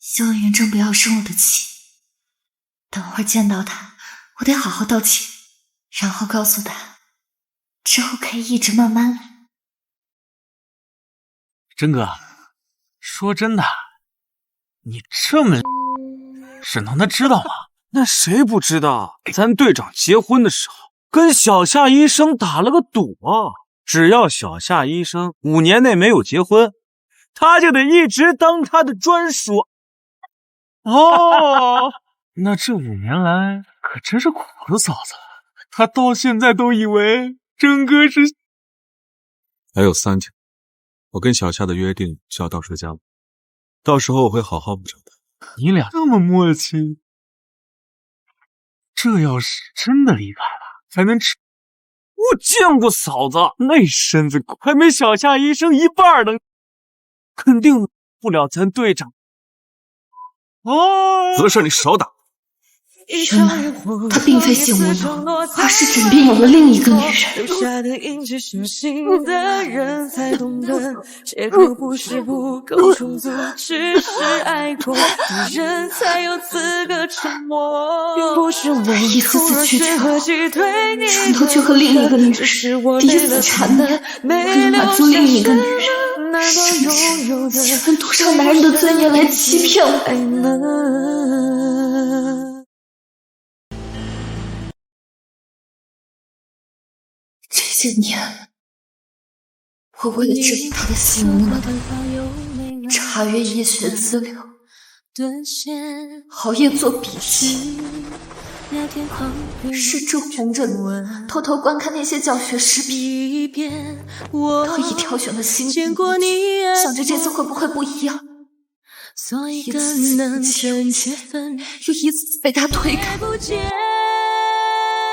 希望元正不要生我的气。等会儿见到他，我得好好道歉，然后告诉他，之后可以一直慢慢来。真哥，说真的，你这么沈腾他知道吗？那谁不知道？咱队长结婚的时候跟小夏医生打了个赌啊，只要小夏医生5年内没有结婚，他就得一直当他的专属。哦，那这5年来可真是苦了嫂子了。他到现在都以为真哥是……还有3天，我跟小夏的约定就要到车家了，到时候我会好好补偿他。你俩这么默契，这要是真的离开了，还能吃？我见过嫂子那身子骨，还没小夏医生一半呢，肯定不了咱队长。哦，有的事你少打。原来他并非性无能，而是枕边有了另一个女人。留下的印记，相信的人才懂得，借口不是不够充足，只是爱过的人才有资格沉默。并不是我一次次曲折，转头却和另一个女人彼此缠绵，为了满足另一个女人，甚至几分赌上男人的尊严来欺骗我。这些年，我为了证明他的性无能，查阅医学资料，熬夜做笔记，甚至红着脸偷偷观看那些教学视频，特意挑选了新的，想着这次会不会不一样。一次次情节，又一次次被他推开。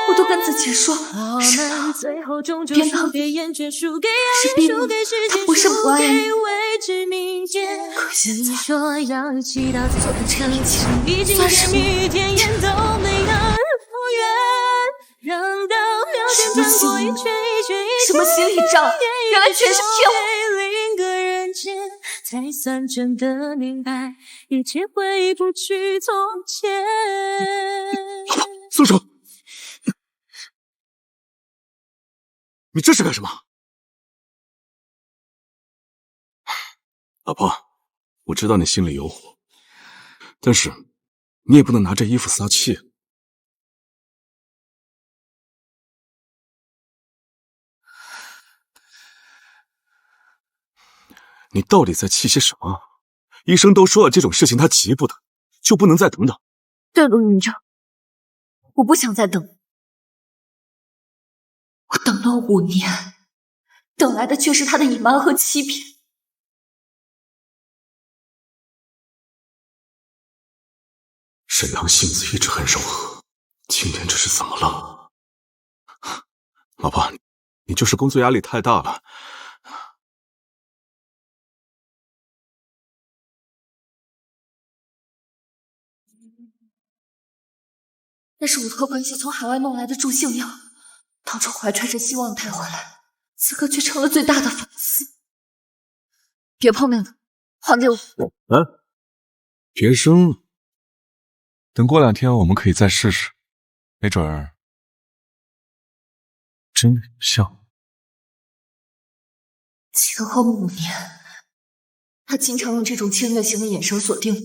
我都跟自己说，是他，别闹，是逼我，他不是不爱你。可现在做的这样一切，算什么？什么心魔？什么心理障？原来全是骗我。才算真的明白，一切回不去从前。松手！你这是干什么？老婆，我知道你心里有火，但是你也不能拿着衣服撒气。你到底在气些什么？医生都说了，这种事情他急不得，就不能再等等。对了，云正，我不想再等。我等了5年，等来的却是他的隐瞒和欺骗。沈阳性子一直很柔和，今天这是怎么了？老婆，你就是工作压力太大了。那是我托关系从海外弄来的助兴药，当初怀揣着希望带回来，此刻却成了最大的反思。别碰那个，还给我！别扔了。等过2天我们可以再试试，没准儿真的有效。前后5年，他经常用这种侵略性的眼神锁定我，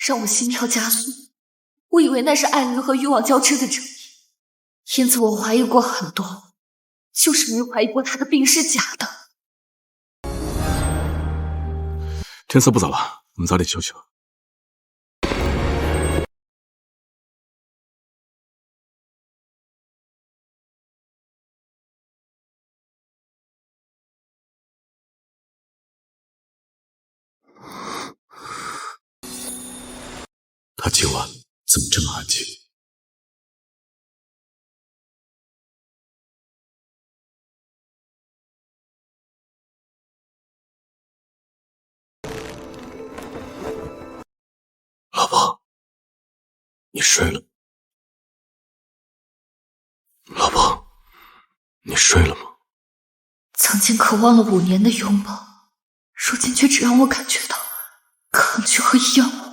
让我心跳加速。我以为那是爱欲和欲望交织的证明，因此我怀疑过很多，就是没怀疑过他的病是假的。天色不早了，我们早点休息吧。他今晚怎么这么安静？老婆，你睡了？老婆，你睡了吗？曾经渴望了5年的拥抱，如今却只让我感觉到抗拒和厌恶。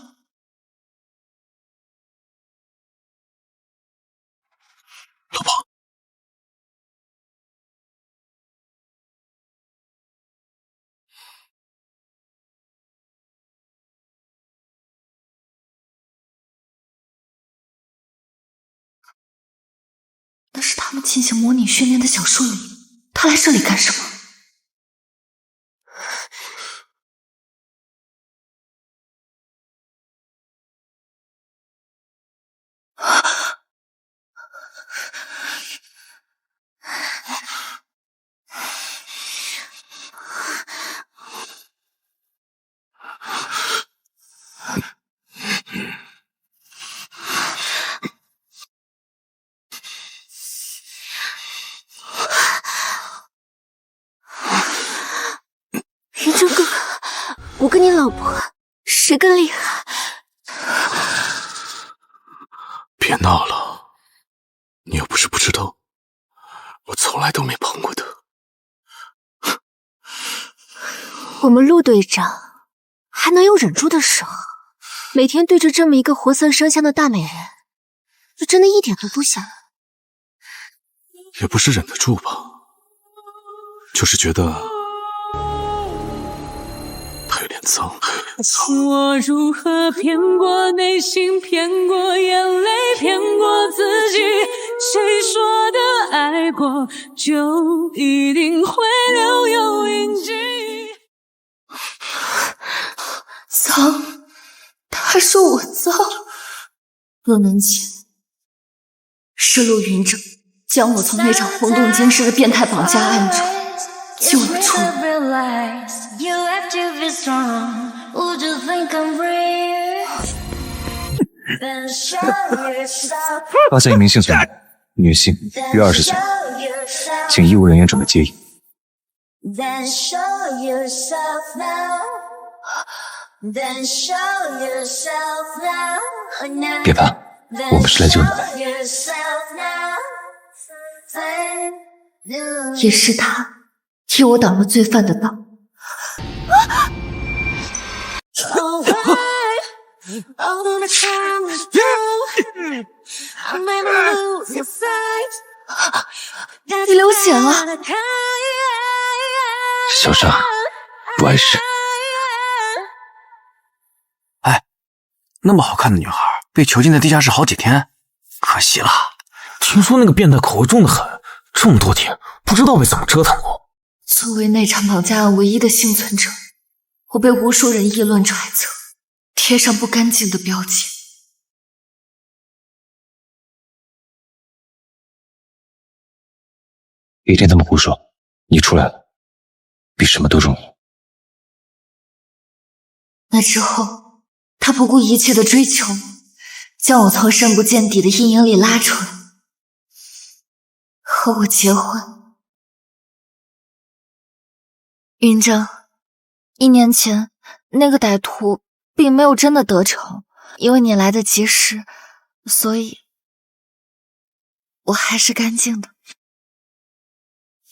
他们进行模拟训练的小树林，他来这里干什么？云峥哥哥，我跟你老婆谁更厉害？别闹了，你又不是不知道，我从来都没碰过的。我们陆队长还能有忍住的时候，每天对着这么一个活色生香的大美人，就真的一点都不想。也不是忍得住吧，就是觉得他有点脏，我如何骗过内心，骗过眼泪，骗过自己？谁说的爱过就一定会留有印记？脏，他说我脏。多年前，是陆云峥将我从那场轰动京师的变态绑架案中救了出来。发现一名幸存者，女性，约20岁，请医务人员准备接应。别怕，我们是来救你的。也是他替我挡了罪犯的道。你流血了，小伤，不碍事。哎，那么好看的女孩被囚禁在地下室好几天，可惜了。听说那个变态口味重得很，这么多天不知道被怎么折腾过。作为那场绑架案唯一的幸存者，我被无数人议论揣测，贴上不干净的标签。别听他们胡说，你出来了，比什么都重要。那之后，他不顾一切的追求，将我从深不见底的阴影里拉出来，和我结婚。云峥，1年前那个歹徒并没有真的得逞，因为你来得及时，所以我还是干净的。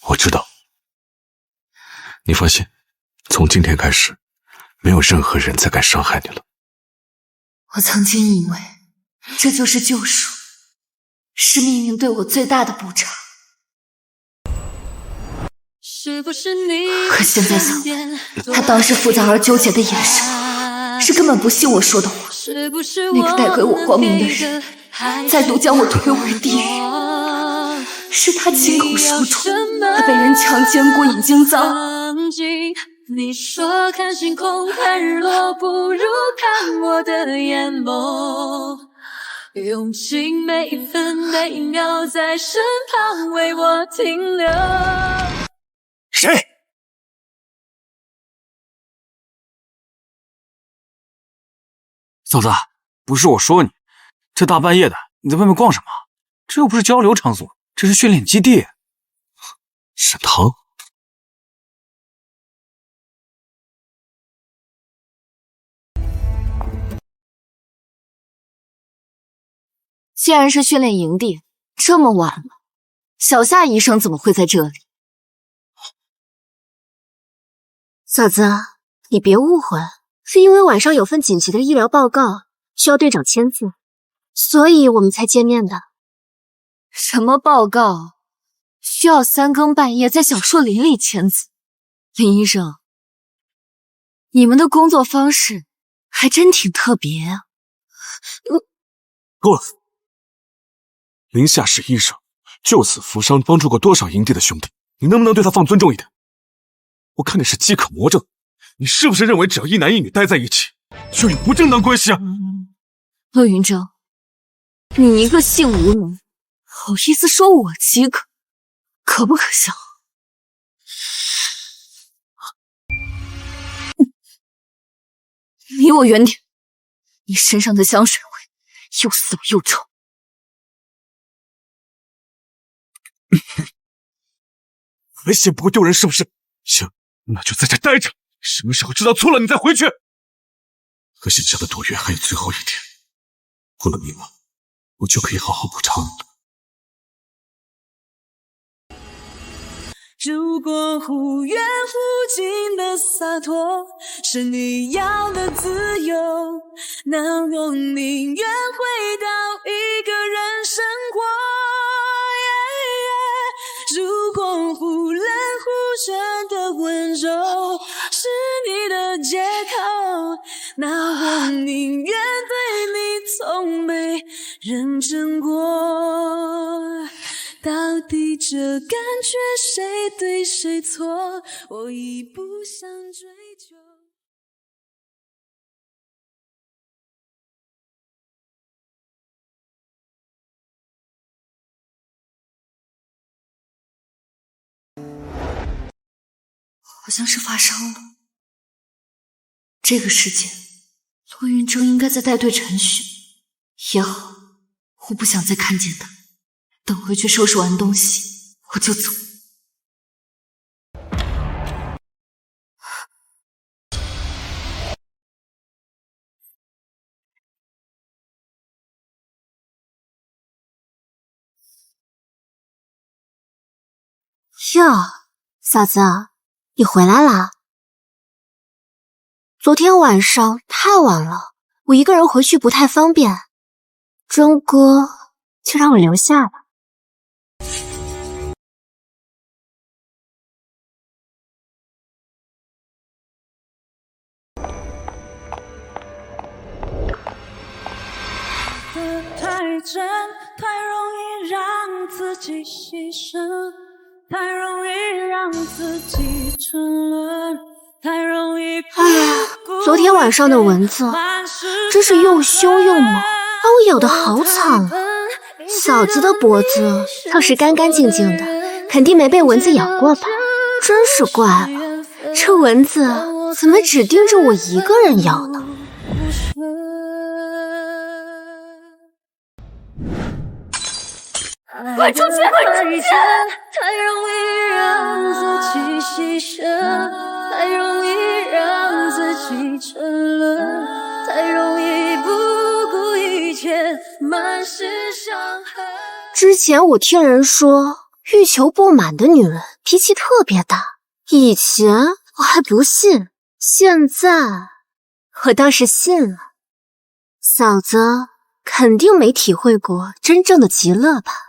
我知道，你放心，从今天开始，没有任何人再敢伤害你了。我曾经以为这就是救赎，是命运对我最大的补偿。可现在想来，他当时复杂而纠结的眼神，是根本不信我说的话。那个带给我光明的人，再度将我推回地狱。是他亲口说出他被人强奸过已经脏。你说看星空看日落不如看我的眼眸，用尽每分每秒在身旁为我停留。谁？嫂子，不是我说你，这大半夜的你在外面逛什么？这又不是交流场所，这是训练基地。沈腾，既然是训练营地，这么晚了，小夏医生怎么会在这里？嫂子，你别误会，是因为晚上有份紧急的医疗报告需要队长签字，所以我们才见面的。什么报告？需要3更半夜在小树林里签字？林医生，你们的工作方式还真挺特别啊。够了！林夏是医生，救死扶伤，帮助过多少营地的兄弟，你能不能对他放尊重一点？我看你是饥渴魔怔，你是不是认为只要一男一女待在一起，就有不正当关系啊？陆云峥，你一个姓吴门，好意思说我饥渴，可不可笑？离我远点！你身上的香水味又骚又臭。还嫌不够丢人是不是？行，那就在这待着，什么时候知道错了你再回去。和许下的赌约还有最后一天，过了明晚，我就可以好好补偿你了。如果忽远忽近的洒脱是你要的自由，那我宁愿回到一个人生活。如果忽冷忽热的温柔是你的借口，那我宁愿对你从没认真过。到底这感觉谁对谁错，我已不想追究。好像是发烧了。这个时间，陆云峥应该在带队晨训。也好，我不想再看见他。等回去收拾完东西，我就走。哟，嫂子，你回来啦？昨天晚上太晚了，我一个人回去不太方便，钟哥就让我留下了。太真，太容易让自己牺牲，太容易让自己沉沦，太容易。哎呀，昨天晚上的蚊子真是又凶又猛，把我咬得好惨啊！嫂子的脖子倒是干干净净的，肯定没被蚊子咬过吧？真是怪了，这蚊子怎么只盯着我一个人咬呢？快出去！快出去！太容易让自己牺牲，太容易让自己沉沦，太容易不顾一切，满是伤痕。之前我听人说，欲求不满的女人脾气特别大，以前我还不信，现在我倒是信了。嫂子肯定没体会过真正的极乐吧？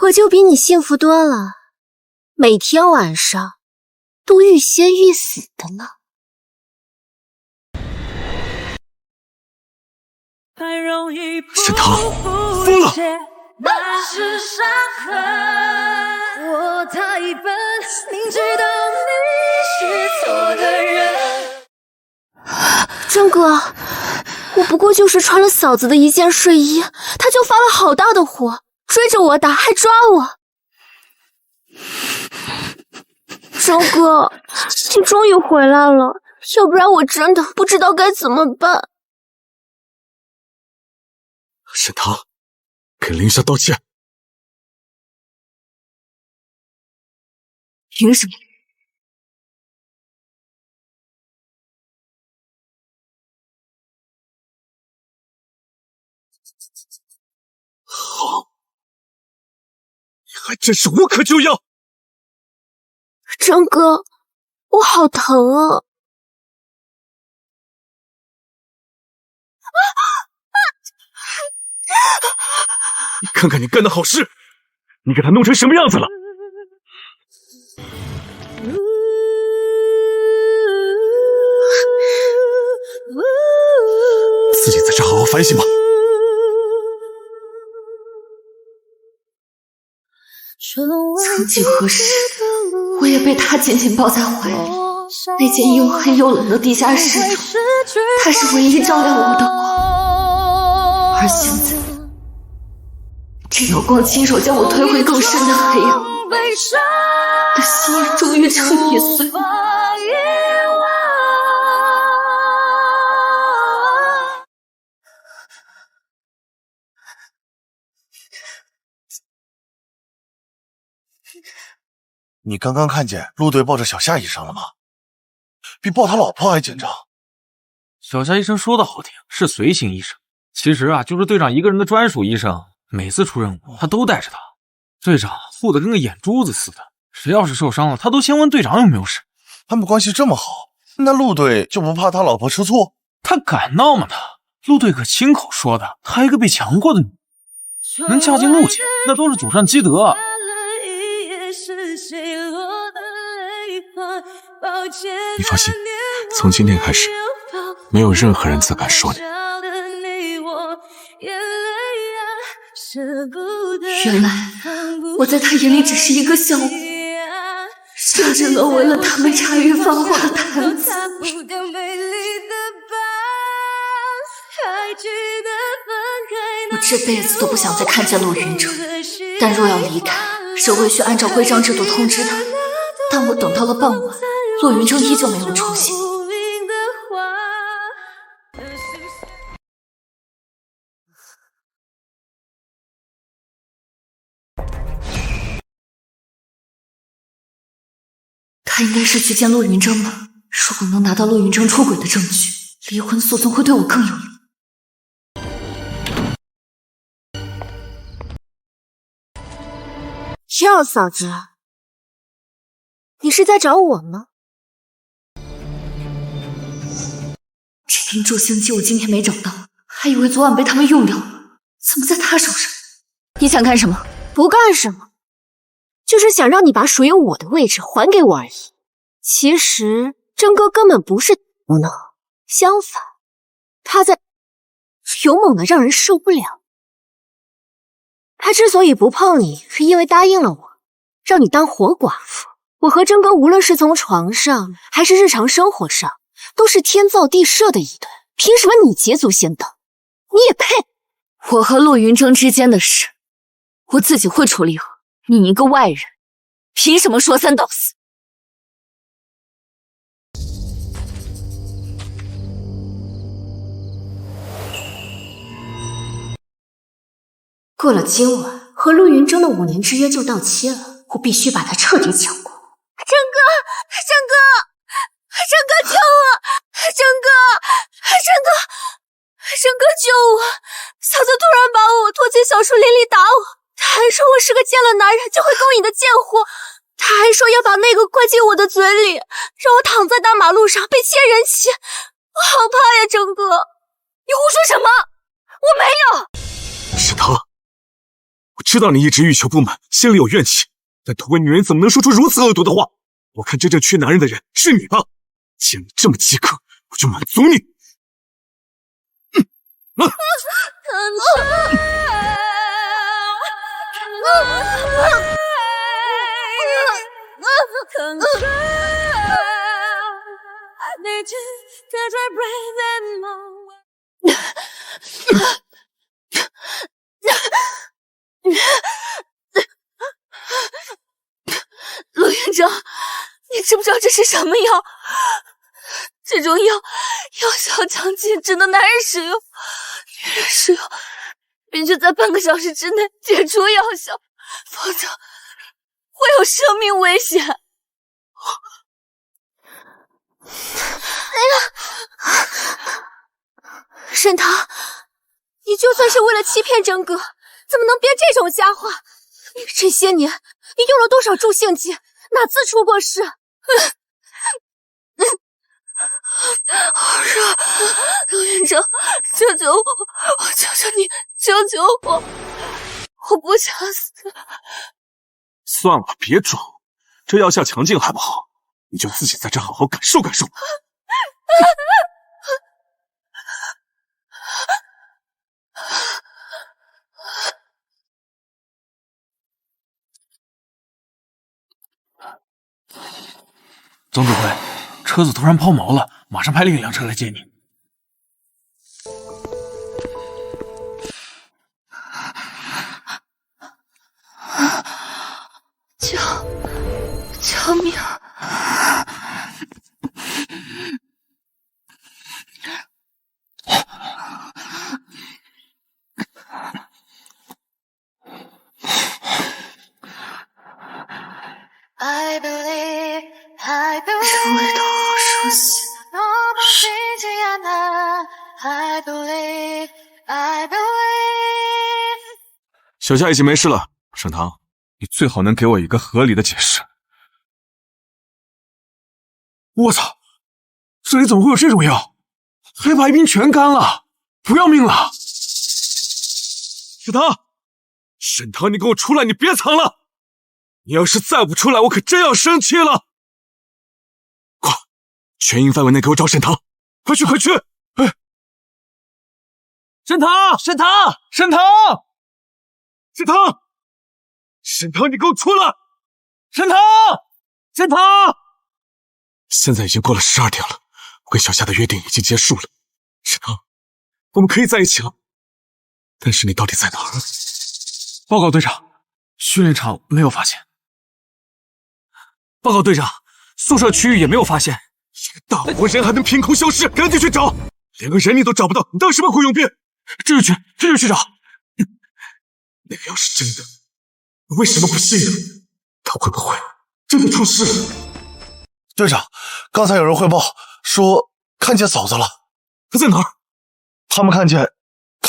我就比你幸福多了，每天晚上都欲仙欲死的呢。沈棠，疯了！满是伤痕，我太笨，明知道你是错的人。真哥，我不过就是穿了嫂子的一件睡衣，他就发了好大的火，追着我打，还抓我。真哥，你终于回来了，要不然我真的不知道该怎么办。沈棠，给林夏道歉。凭什么？好，你还真是无可救药。真哥，我好疼啊！你看看你干的好事，你给他弄成什么样子了？自己在这好好反省吧。曾几何时，我也被他紧紧抱在怀里。那间又黑又冷的地下室中，他是唯一照亮我的光。而现在，这道光亲手将我推回更深的黑暗，我的心也终于彻底碎了。你刚刚看见陆队抱着小夏医生了吗？比抱他老婆还紧张。小夏医生说的好听，是随行医生，其实啊，就是队长一个人的专属医生，每次出任务他都带着他。队长护得跟个眼珠子似的，谁要是受伤了，他都先问队长有没有事。他们关系这么好，那陆队就不怕他老婆吃醋？他敢闹吗？陆队可亲口说的，他一个被强过的女人，能嫁进陆家，那都是祖上积德。你放心，从今天开始，没有任何人再敢说你。原来我在他眼里只是一个项目，甚至沦为了他们茶余饭后的谈资。我这辈子都不想再看见陆云哲，但若要离开，社会需按照规章制度通知他。但我等到了傍晚，陆云哲依旧没有出现。他应该是去见陆云峥吧？如果能拿到陆云峥出轨的证据，离婚诉讼会对我更有利。哟，嫂子，你是在找我吗？这瓶助兴剂我今天没找到，还以为昨晚被他们用掉了，怎么在他手上？你想干什么？不干什么，就是想让你把属于我的位置还给我而已。其实真哥根本不是无能，相反，他在勇猛的让人受不了。他之所以不碰你，是因为答应了我，让你当活寡妇。我和真哥无论是从床上还是日常生活上，都是天造地设的一对，凭什么你捷足先登？你也配？我和陆云峥之间的事，我自己会处理好。你一个外人，凭什么说三道四？过了今晚，和陆云峥的5年之约就到期了，我必须把他彻底抢过。真哥，真哥，真哥救我！真哥，真哥，真哥救我！嫂子突然把我拖进小树林里打我，他还说我是个见了男人就会勾引的贱货，他还说要把那个灌进我的嘴里，让我躺在大马路上被千人骑，我好怕呀！真哥，你胡说什么？我没有。是他。我知道你一直欲求不满，心里有怨气，但同为女人怎么能说出如此恶毒的话？我看真正缺男人的人是你吧？既然你这么饥渴，我就满足你。陆院长，你知不知道这是什么药？这种药药效强劲，只能男人使用，女人使用必须在半个小时之内解除药效，否则会有生命危险。沈棠，你就算是为了欺骗真哥，怎么能编这种瞎话？这些年你用了多少助兴剂，哪次出过事？好热，陆院长，救救我！我求求你，救救我！我不想死。算了，别装，这药效强劲还不好，你就自己在这好好感受感受。总指挥，车子突然抛锚了，马上派另一辆车来接你。救命这味道好熟悉。小夏已经没事了，沈棠，你最好能给我一个合理的解释。我操！这里怎么会有这种药？黑白冰全干了，不要命了！沈棠，沈棠，你给我出来！你别藏了！你要是再不出来，我可真要生气了！快，全营范围内给我找沈棠！快去，快去！哎，沈棠，沈棠，沈棠，沈棠，沈棠，你给我出来！沈棠，沈棠！现在已经过了12点了，我跟小夏的约定已经结束了。沈棠，我们可以在一起了，但是你到底在哪儿？报告队长，训练场没有发现。报告队长，宿舍区域也没有发现。一个大活人还能凭空消失？赶紧去找！连个人你都找不到，你当什么雇佣兵？这就去找。那个要是真的，我为什么不信呢？他会不会真的出事？队长，刚才有人汇报说看见嫂子了。他在哪儿？他们看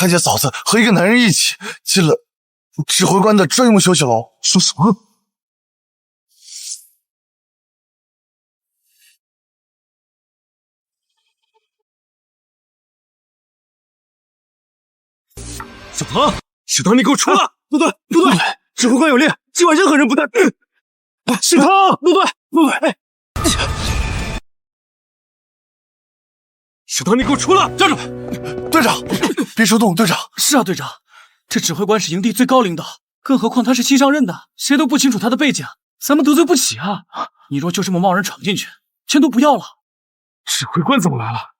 见嫂子和一个男人一起进了指挥官的专用休息楼。说什么？沈棠，沈棠，你给我出来！不对，指挥官有令，今晚任何人不带。沈棠，不对，沈棠，你给我出来！站住！队长，别冲动，队长。是啊，队长，这指挥官是营地最高领导，更何况他是新上任的，谁都不清楚他的背景，咱们得罪不起啊！你若就这么贸然闯进去，钱都不要了。指挥官怎么来了？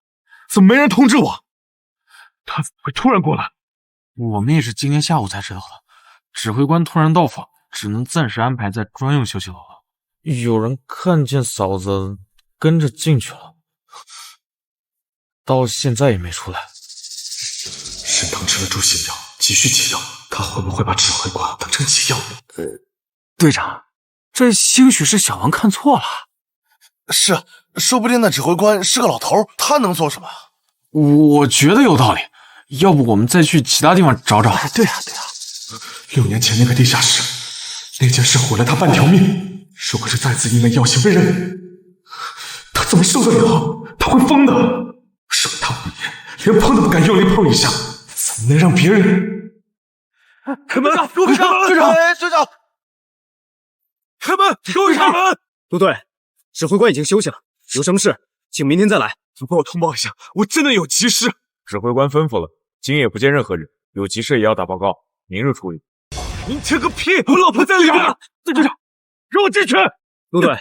怎么没人通知我？他怎么会突然过来？我们也是今天下午才知道的，指挥官突然到访，只能暂时安排在专用休息楼了。有人看见嫂子跟着进去了，到现在也没出来。沈棠吃了助泻药，急需解药，他会不会把指挥官当成解药？队长，这兴许是小王看错了。是，说不定那指挥官是个老头，他能做什么？我觉得有道理，要不我们再去其他地方找找？对啊，6年前那个地下室，那件事毁了他半条命，如果是再次因为药性被认，他怎么受得了？他会疯的。说他5年连碰都不敢用力碰一下，怎么能让别人？开门！给我开门！队长，开门！给我开门！陆队，指挥官已经休息了，有什么事请明天再来。你帮我通报一下，我真的有急事。指挥官吩咐了，今夜不见任何人，有急事也要打报告，明日处理。明天个屁！我老婆在里边。队长，让我进去。陆队，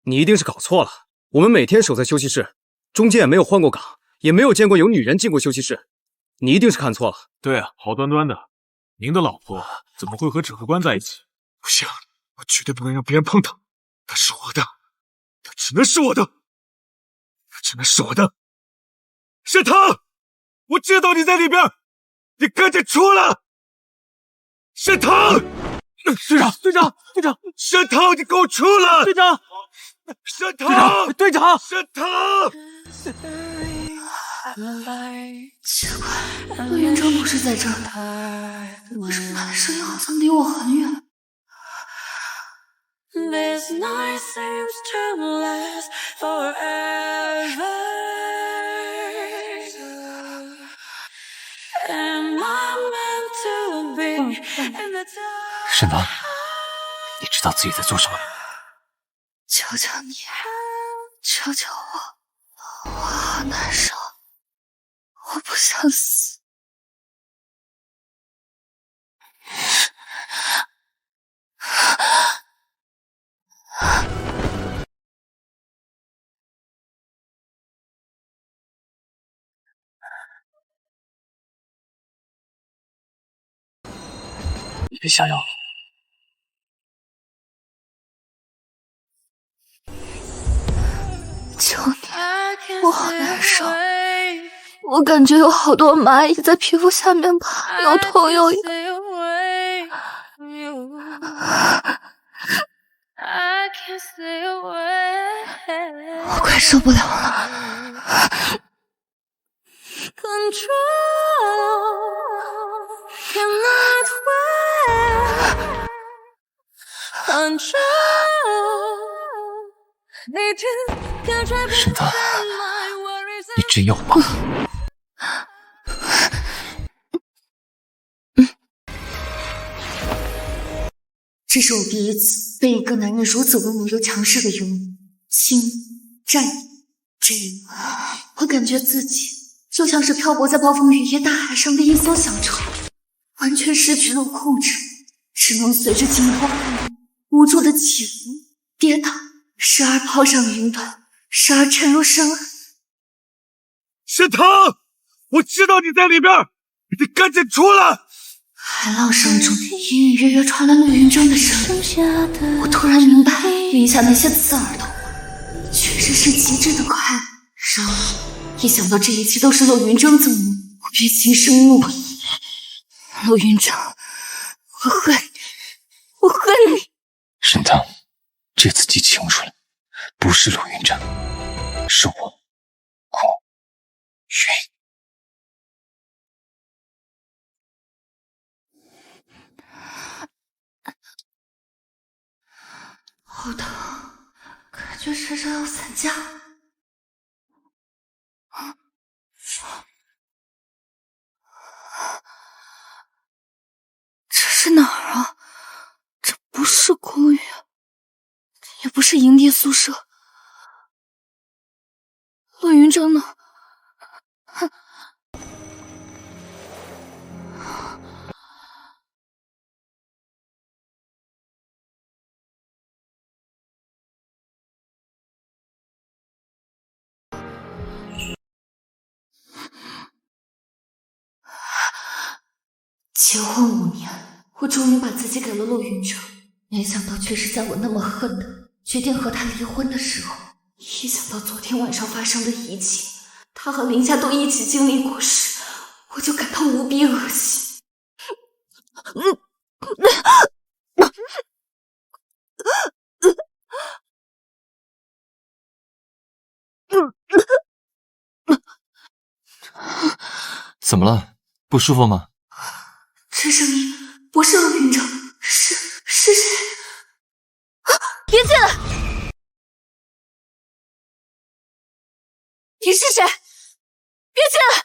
你一定是搞错了。我们每天守在休息室，中间也没有换过岗，也没有见过有女人进过休息室。你一定是看错了。对啊，好端端的，您的老婆怎么会和指挥官在一起？不行，我绝对不能让别人碰她。她是我的，她只能是我的，她只能是我的。沈棠，我知道你在里边，你赶紧出来！沈棠，队长，沈棠，你给我出来！队长，沈棠，队长，沈棠。奇怪，陆元璋不是在这儿，为什么他的声音好像离我很远？This night seems to last forever. Am I meant to be in the dark? 沈棠，你知道自己在做什么吗？求求你，求求我，我好难受，我不想死。你别下药了。求你，我好难受，我感觉有好多蚂蚁在皮肤下面爬，又痛又痒。我快受不了了。沈腾，你真要吗？这是我第一次被一个男人如此温柔又强势的拥有，亲、战、真。我感觉自己就像是漂泊在暴风雨夜大海上的一艘小船，完全失去了控制，只能随着惊涛骇浪无助的起伏、跌倒，时而抛上云端，时而沉入深海。沈腾，我知道你在里边，你赶紧出来！海浪声中，隐隐约约传来陆云峥的声音。我突然明白，云下那些刺耳的话，确实是极致的快乐。然而，一想到这一切都是陆云峥造成，我便心生怒意。陆云峥，我恨你，我恨你！沈腾，这次记清楚了，不是陆云峥，是我，顾云。好疼，感觉身上要散架。这是哪儿啊？这不是公寓，也不是营地宿舍。陆云峥呢？结婚5年，我终于把自己给了陆云峥，没想到却是在我那么恨他，决定和他离婚的时候。一想到昨天晚上发生的一切，他和林夏都一起经历过时，我就感到无比恶心。怎么了？不舒服吗？这声音不是陆云峥，是谁？啊！别进来！你是谁？别进来！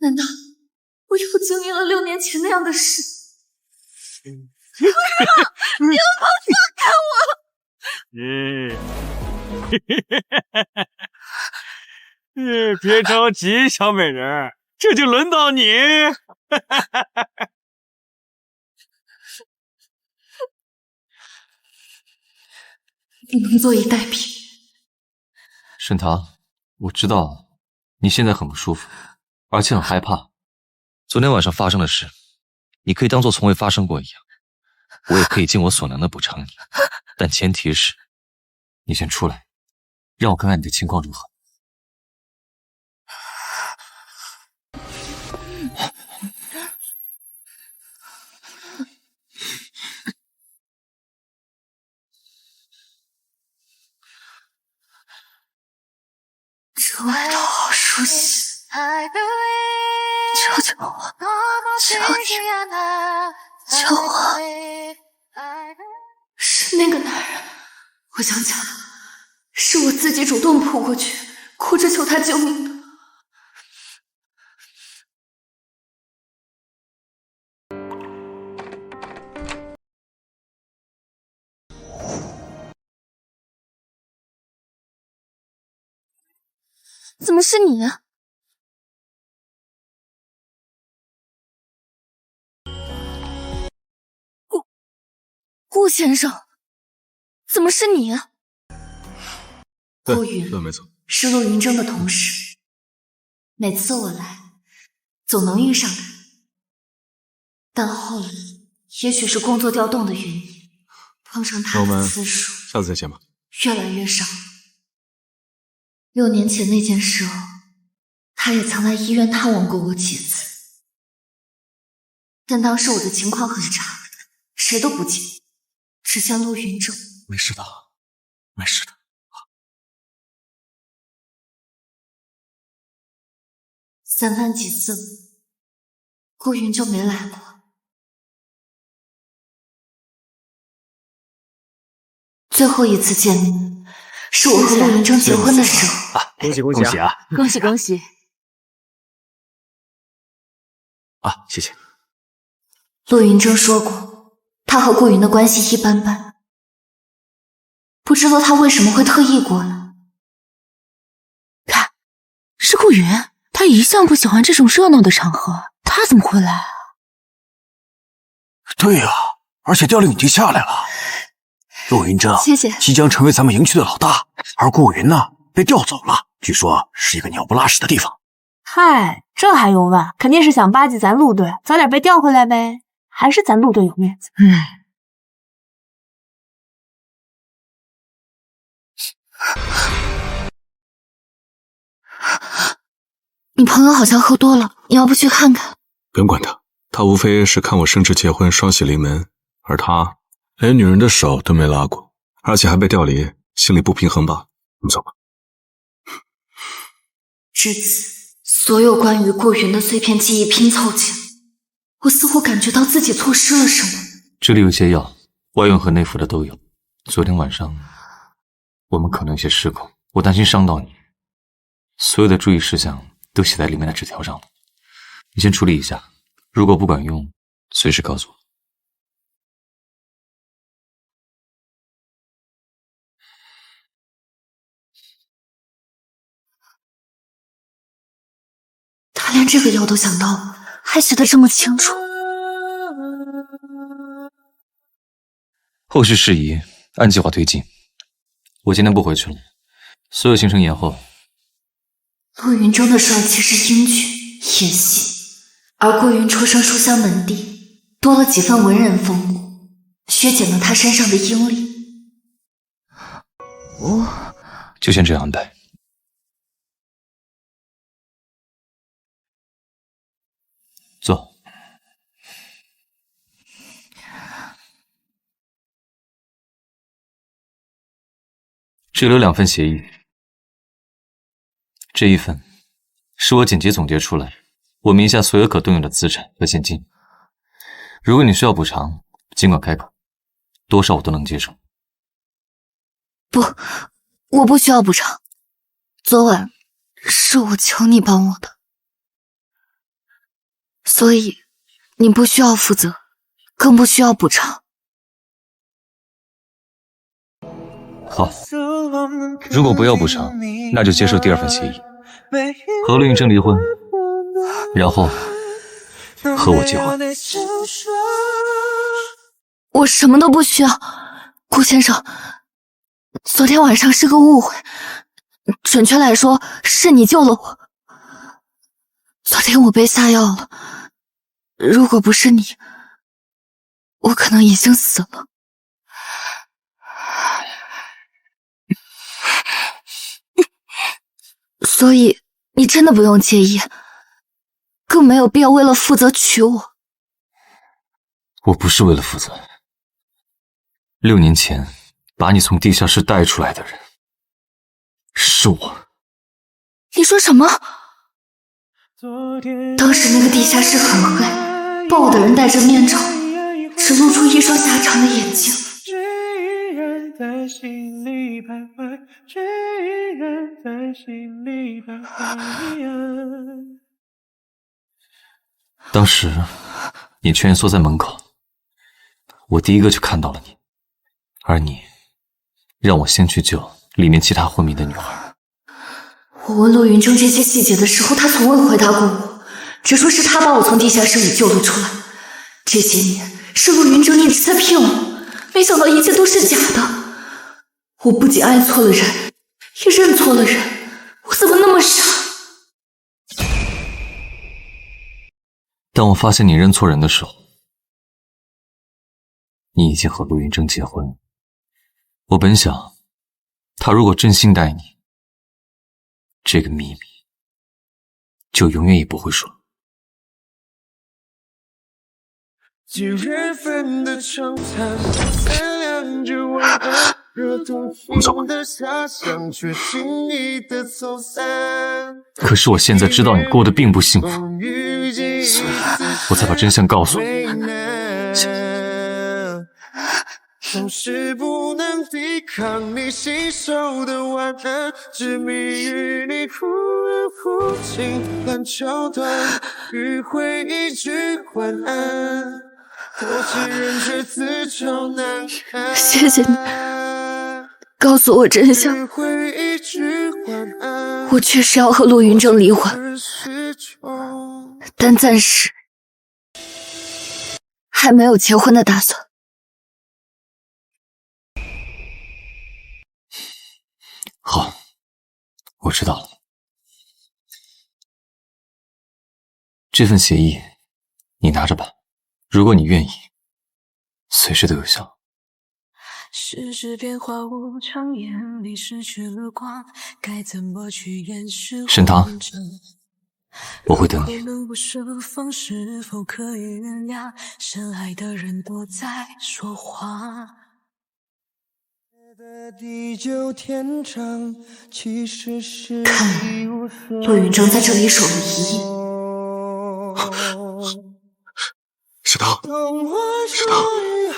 难道我又经历了6年前那样的事？不要！你要放开我！别着急，小美人，这就轮到你。不能坐以待毙。沈腾，我知道你现在很不舒服，而且很害怕。昨天晚上发生的事，你可以当做从未发生过一样，我也可以尽我所能的补偿你，但前提是，你先出来，让我看看你的情况如何。这味道好熟悉，求求我，求你，救我！是那个男人，我想起来了，是我自己主动扑过去，哭着求他救命的。怎么是你？顾先生，怎么是你？顾云，没错，是陆云峥的同事。每次我来，总能遇上他，但后来也许是工作调动的原因，碰上他的次数下次再见吧。越来越少。6年前那件事后，他也曾来医院探望过我几次，但当时我的情况很差，谁都不见，只见陆云正。没事的，没事的。3番几次，顾云就没来过。最后一次见面，是我和陆云正结婚的时候。恭喜恭喜啊！恭喜恭喜！啊，谢谢。陆云正说过，他和顾云的关系一般般，不知道他为什么会特意过来。看，是顾云，他一向不喜欢这种热闹的场合，他怎么会来啊？对呀，而且调令已经下来了。陆云正谢谢即将成为咱们营区的老大，而顾云呢被调走了，据说是一个鸟不拉屎的地方。嗨，这还用问？肯定是想巴结咱陆队，早点被调回来呗。还是咱陆队有面子。你朋友好像喝多了，你要不去看看？不用管他，他无非是看我升职结婚双喜临门，而他连女人的手都没拉过，而且还被调离，心里不平衡吧？我们走吧。至此，所有关于顾云的碎片记忆拼凑起来，我似乎感觉到自己错失了什么。这里有些药，外用和内服的都有。昨天晚上我们可能有些失控，我担心伤到你，所有的注意事项都写在里面的纸条上了。你先处理一下，如果不管用，随时告诉我。他连这个药都想到，还写得这么清楚。后续事宜按计划推进。我今天不回去了，所有行程延后。陆云中的帅气是英俊野性，而顾云出生书香门第，多了几分文人风骨，削减了他身上的英力。就先这样安排。坐。这里有2份协议，这一份是我紧急总结出来我名下所有可动用的资产和现金。如果你需要补偿，尽管开口，多少我都能接受。不，我不需要补偿。昨晚是我求你帮我的，所以你不需要负责，更不需要补偿。好，如果不要补偿，那就接受第2份协议，和陆运正离婚，然后和我结婚。我什么都不需要，顾先生，昨天晚上是个误会，准确来说是你救了我。昨天我被下药了，如果不是你，我可能已经死了。所以你真的不用介意，更没有必要为了负责娶我。我不是为了负责。6年前把你从地下室带出来的人是我。你说什么？当时那个地下室很黑，抱我的人戴着面罩，只露出一双狭长的眼睛。当时你蜷缩在门口，我第一个就看到了你，而你让我先去救里面其他昏迷的女孩。我问陆云正这些细节的时候，他从未回答过我，只说是他把我从地下室里救了出来。这些年是陆云正一直在骗我，没想到一切都是假的。我不仅爱错了人，也认错了人，我怎么那么傻？当我发现你认错人的时候，你已经和陆云峥结婚。我本想，他如果真心待你，这个秘密就永远也不会说。几月份的长谈，三两句晚安，热腾腾的遐想，却轻易的走散。可是我现在知道你过得并不幸福，所以我才把真相告诉你。总是不能抵抗你信手的晚安，执迷于你忽远忽近烂桥段，迂回一句晚安，多情人却自找难堪。谢谢你告诉我真相，我确实要和陆云峥离婚，但暂时还没有结婚的打算。好，我知道了。这份协议你拿着吧，如果你愿意，随时都有效。世事变化无常，眼里失去了光，该怎么去掩饰？沈棠，我会等你。不设防，是否可以原谅深爱的人都在说谎？看来陆云峥在这里守了1亿。沈棠，沈棠，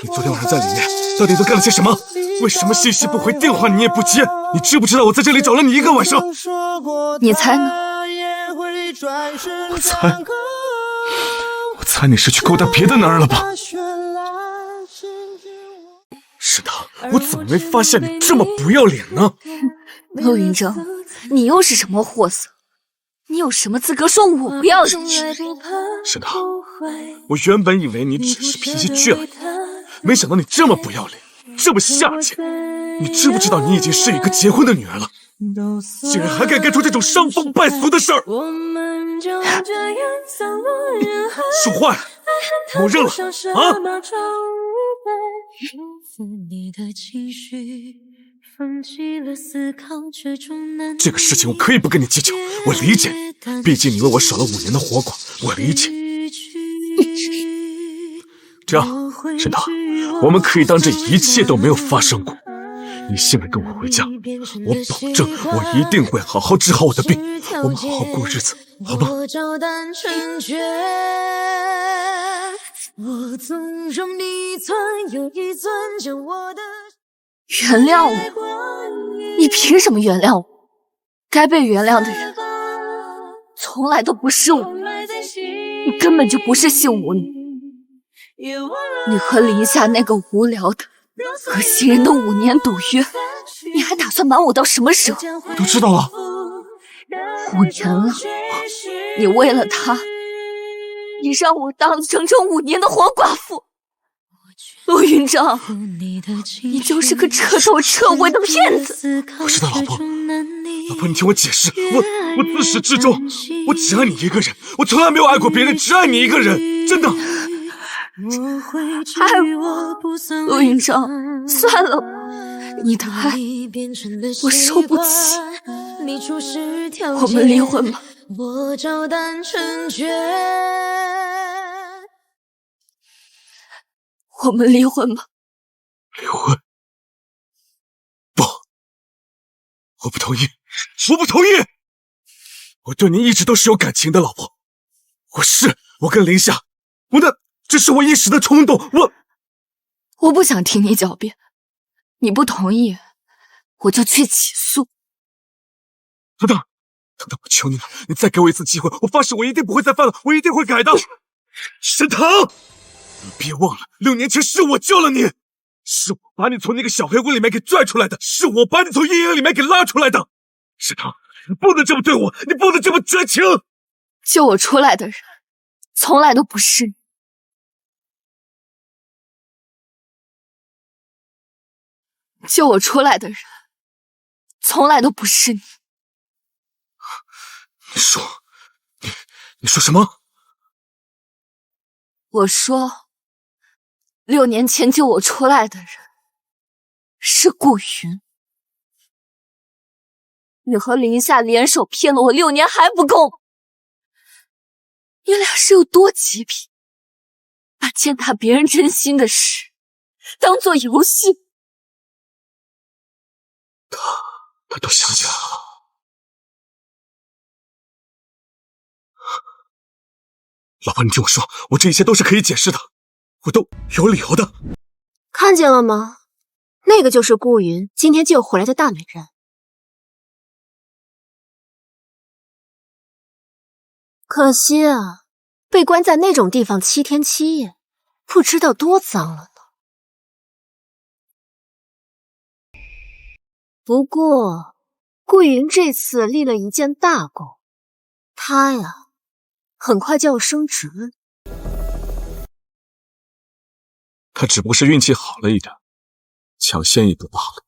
你昨天晚上在里面到底都干了些什么？为什么信息不回，电话你也不接？你知不知道我在这里找了你1个晚上？你猜呢？我猜你是去勾搭别的男人了吧？沈棠，我怎么没发现你这么不要脸呢？陆云峥，你又是什么货色？你有什么资格说我不要脸？沈棠，我原本以为你只是脾气倔而已，没想到你这么不要脸，这么下贱。你知不知道你已经是一个结婚的女人了？竟然还敢干出这种伤风败俗的事儿！说话呀，给我认了啊！这个事情我可以不跟你计较，我理解你，毕竟你为我守了5年的活寡，我理解。这样，沈棠，我们可以当这一切都没有发生过。你现在跟我回家，我保证我一定会好好治好我的病，我们好好过日子，好吗？原谅我？你凭什么原谅我？该被原谅的人从来都不是我，你根本就不是性无女。你和林夏那个无聊的、恶心人的5年赌约，你还打算瞒我到什么时候？我都知道了。5年了，你为了他，你让我当了整整5年的活寡妇。陆云峥，你就是个彻头彻尾的骗子！我知道，老婆，老婆，你听我解释，我自始至终，我只爱你一个人，我从来没有爱过别人，只爱你一个人，真的。爱我，陆云峥，算了吧，你的爱我受不起，我们离婚吧。我们离婚吧。离婚？不，我不同意，我不同意！我对你一直都是有感情的，老婆。我跟林夏，这是我一时的冲动，我不想听你狡辩，你不同意，我就去起诉。等等，我求你了，你再给我一次机会，我发誓我一定不会再犯了，我一定会改的。沈棠，你别忘了，6年前是我救了你，是我把你从那个小黑屋里面给拽出来的，是我把你从阴影里面给拉出来的。沈棠，你不能这么对我，你不能这么绝情。救我出来的人，从来都不是你。救我出来的人，从来都不是你。你说什么？我说6年前救我出来的人是顾云。你和林夏联手骗了我6年还不够，你俩是有多极品，把践踏别人真心的事当做游戏。他都想起来了。老婆，你听我说，我这一切都是可以解释的，我都有理由的。看见了吗？那个就是顾云今天救回来的大美人。可惜啊，被关在那种地方7天7夜，不知道多脏了呢。不过，顾云这次立了一件大功，他呀，很快就要升职了。他只不过是运气好了一点，抢先一步罢了。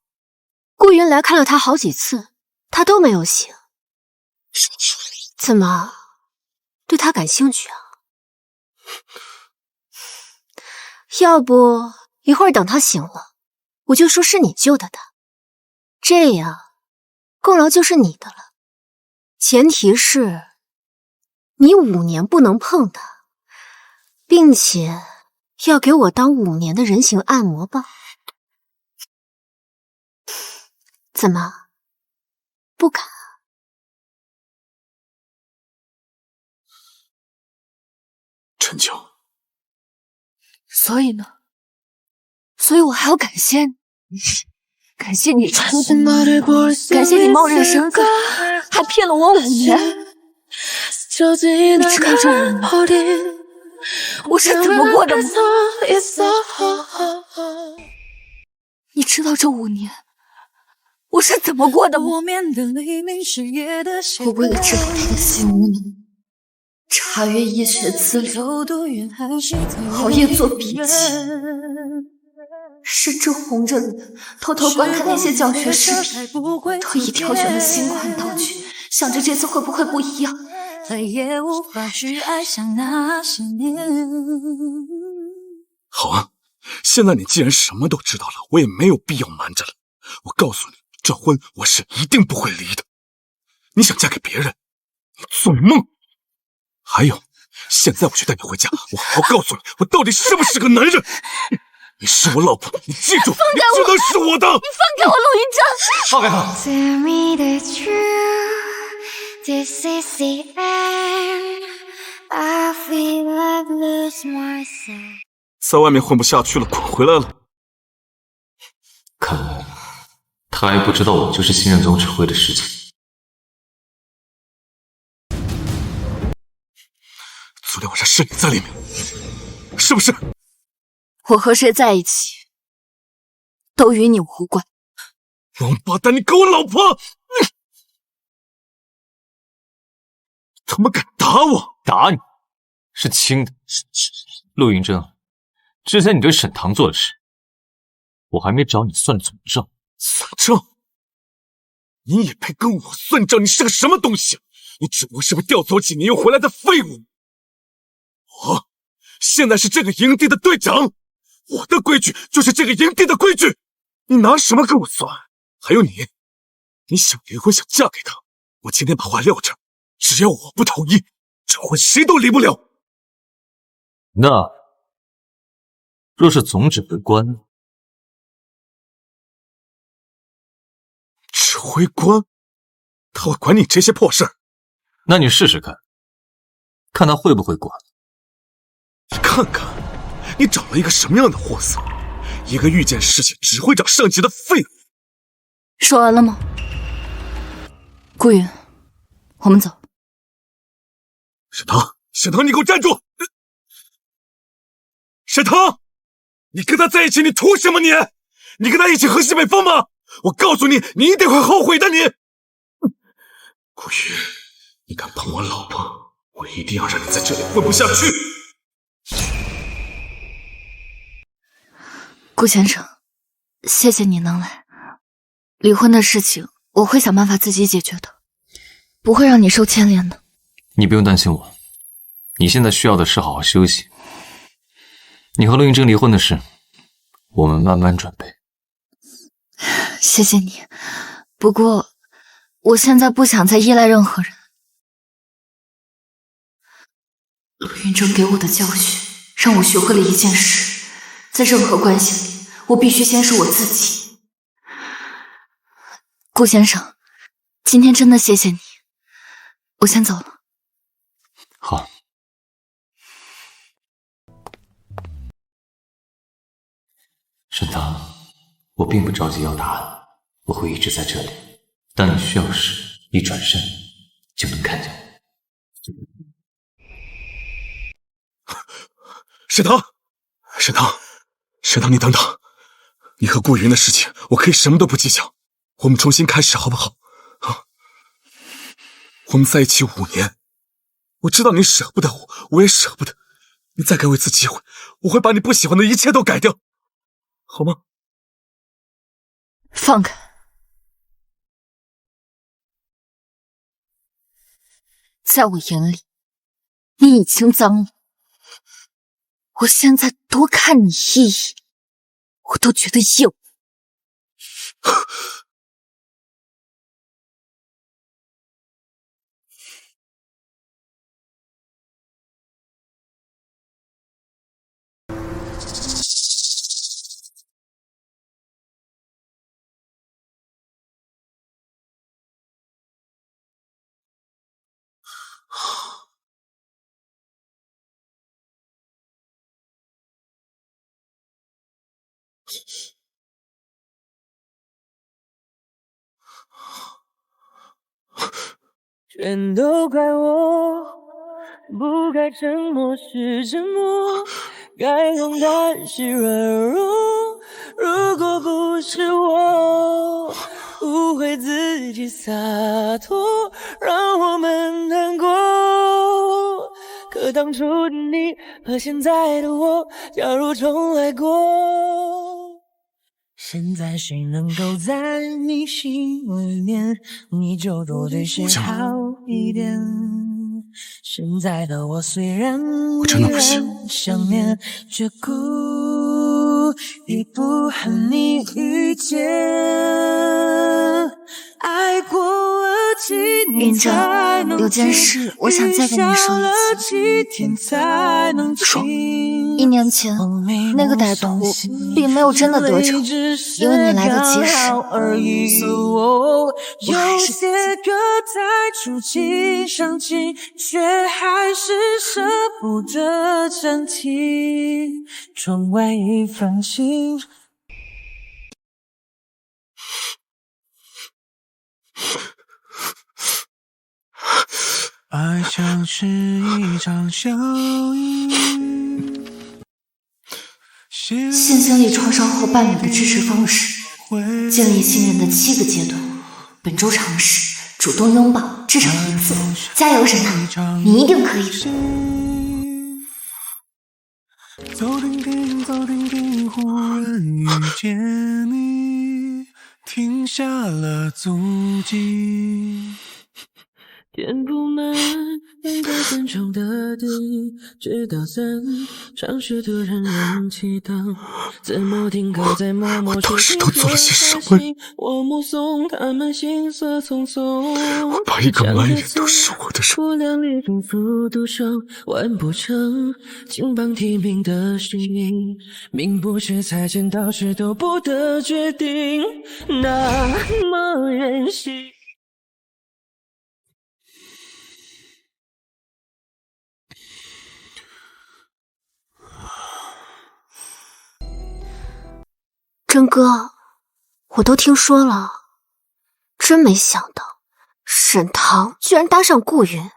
顾云来看了他好几次，他都没有醒。怎么，对他感兴趣啊？要不一会儿等他醒了，我就说是你救的他，这样功劳就是你的了。前提是你5年不能碰他，并且要给我当5年的人形按摩棒。怎么，不敢？陈秋，所以呢？所以我还要感谢你，感谢你出红，感谢你冒认身份，还骗了我5年。你知道这5年我是怎么过的吗？你知道这5年我是怎么过的吗？我为了知道他的心无能，查阅医学资料，熬夜做笔记，甚至红着脸偷偷观看那些教学视频，特意挑选了新款道具，想着这次会不会不一样。再也无法去爱上那些年。好啊，现在你既然什么都知道了，我也没有必要瞒着了。我告诉你，这婚我是一定不会离的。你想嫁给别人，你做梦！还有，现在我去带你回家，我好好告诉你，我到底是不是个男人。你是我老婆，你记住，你只能是我的。你放开我，陆云章！放开他！This is the end. I feel like lose myself. 在外面混不下去了，滚回来了。看来他还不知道我就是新任总指挥的事情。昨天晚上是你在里面，是不是？我和谁在一起，都与你无关。王八蛋，你给我老婆！他们敢打我？打你是轻的。陆云峥，之前你对沈棠做的事，我还没找你算总账。算账？你也配跟我算账？你是个什么东西？你只不过是被调走几年又回来的废物。我现在是这个营地的队长，我的规矩就是这个营地的规矩。你拿什么跟我算？还有你想离婚，想嫁给他，我今天把话撂这儿。只要我不同意，这婚谁都离不了。那若是总指挥官呢？指挥官？他会管你这些破事儿？那你试试看，看他会不会管。你看看，你找了一个什么样的货色？一个遇见事情只会找上级的废物。说完了吗？顾云，我们走。沈棠，沈棠，你给我站住！沈棠，你跟他在一起，你图什么你？你跟他一起喝西北风吗？我告诉你，你一定会后悔的你。顾云，你敢碰我老婆，我一定要让你在这里混不下去。顾先生，谢谢你能来。离婚的事情我会想办法自己解决的，不会让你受牵连的。你不用担心我，你现在需要的是好好休息。你和陆云峥离婚的事，我们慢慢准备。谢谢你，不过我现在不想再依赖任何人。陆云峥给我的教训，让我学会了一件事：在任何关系里，我必须先是我自己。顾先生，今天真的谢谢你，我先走了。好。沈棠，我并不着急要答案，我会一直在这里。当你需要时，一转身就能看见我。沈棠，沈棠，沈棠，你等等，你和顾云的事情，我可以什么都不计较，我们重新开始好不好？啊，我们在一起5年，我知道你舍不得我，我也舍不得。你再给我一次机会，我会把你不喜欢的一切都改掉，好吗？放开！在我眼里，你已经脏了。我现在多看你一眼，我都觉得硬。全都怪我，不该沉默是沉默，该勇敢是软弱。如果不是我误会自己洒脱，让我们难过。可当初的你和现在的我，假如重来过，现在谁能够在你心里面，你就多对谁好一点。现在的我虽然依然想念，却故意不和你遇见。爱过了几年才能有件事我想再跟你说一次。说，1年前那个歹徒并没有真的得逞，因为你来得及时，我还是些歌太触景伤情，却还是舍不得暂停。窗外一放晴，爱像是一场效应。性心理创伤后伴侣的支持方式，建立信任的7个阶段。本周尝试主动拥抱，至少1次。加油，沈棠，你一定可以的。走停停，走停停，忽然遇见你，停下了足迹。天铺满两个分手的地，直到3尝试突然燃起灯，怎么停格在默默我当时都做了些什么？我目送他们行色匆匆，我把一个完人都是我的人，不量力幸福独守，完不成金榜题名的心灵，命不是才见到时都不得决定，那么任性。真哥，我都听说了，真没想到沈棠居然搭上顾云。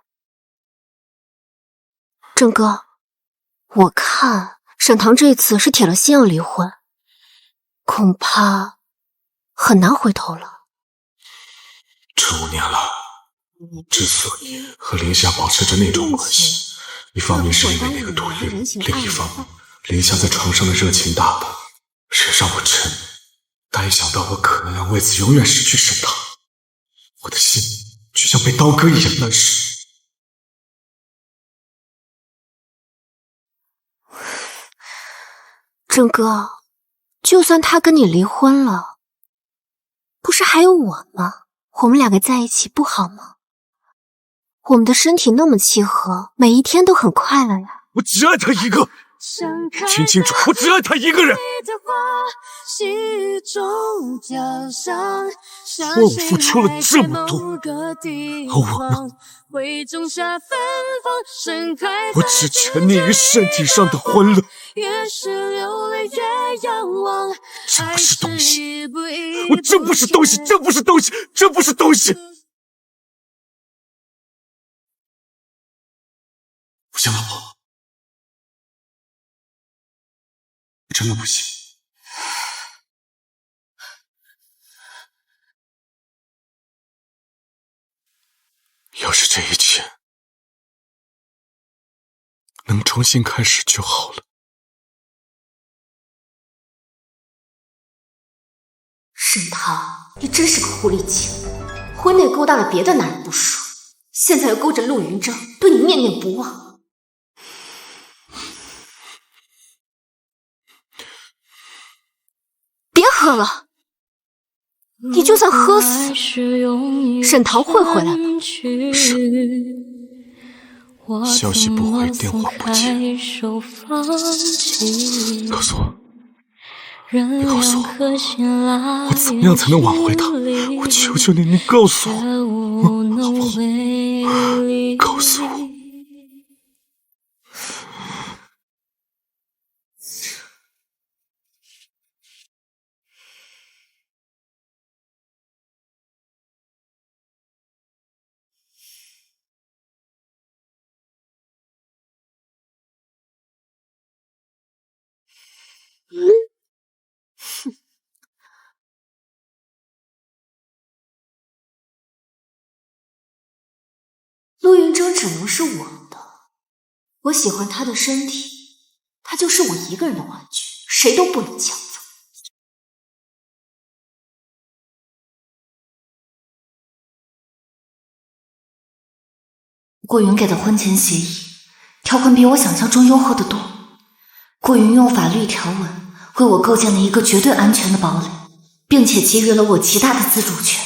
真哥，我看沈棠这次是铁了心要离婚，恐怕很难回头了。这5年了，之所以和林夏保持着那种关系，一方面是因为那个毒晕，另一方面林夏在床上的热情大度，人让我沉迷，但一想到我可能要为此永远失去沈棠，我的心就像被刀割一样难受。真哥，就算他跟你离婚了，不是还有我吗？我们两个在一起不好吗？我们的身体那么契合，每一天都很快乐呀。我只爱他一个，听清楚，我只爱他一个人。我付出了这么多，而我呢？我只沉溺于身体上的欢乐。这不是东西，我这不是东西，这不是东西，这不是东西。不行，老婆，我真的不行。要是这一切能重新开始就好了。沈棠，你真是个狐狸精！婚内勾搭了别的男人不说，现在又勾着陆云峥，对你念念不忘。别喝了，你就算喝死，沈棠会回来的。是。消息不回，电话不接，告诉我，你告诉我，我怎么样才能挽回他？我求求你，你告诉我，好不好？告诉我。陆云峥只能是我的，我喜欢他的身体，他就是我一个人的玩具，谁都不能抢走。顾云给的婚前协议条款比我想象中优厚得多，顾云用法律条文为我构建了一个绝对安全的堡垒，并且给予了我极大的自主权。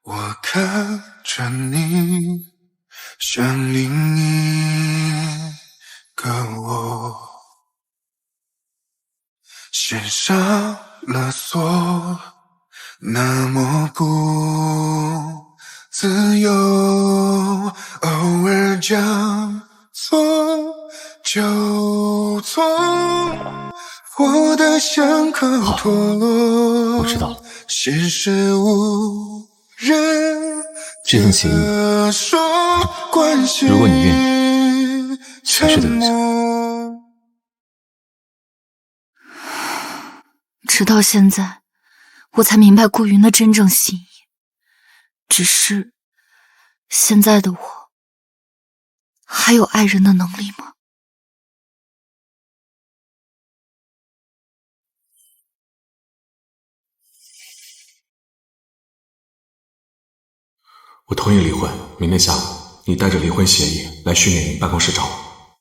我看着你，像另一个我，线上勒索，那么不自由，偶尔将错就错，活得像颗陀螺。我知道了。世事无人这份协议，如果你愿意，还是得留下。直到现在，我才明白顾云的真正心意。只是，现在的我，还有爱人的能力吗？我同意离婚，明天下午你带着离婚协议来训练营办公室找我。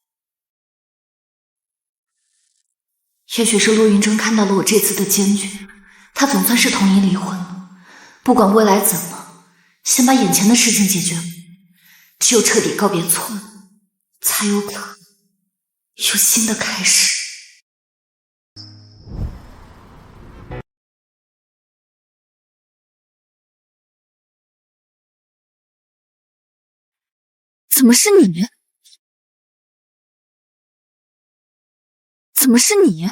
也许是陆云峥看到了我这次的坚决，他总算是同意离婚了。不管未来怎么，先把眼前的事情解决了，只有彻底告别错误，才有可能有新的开始。怎么是你？怎么是你？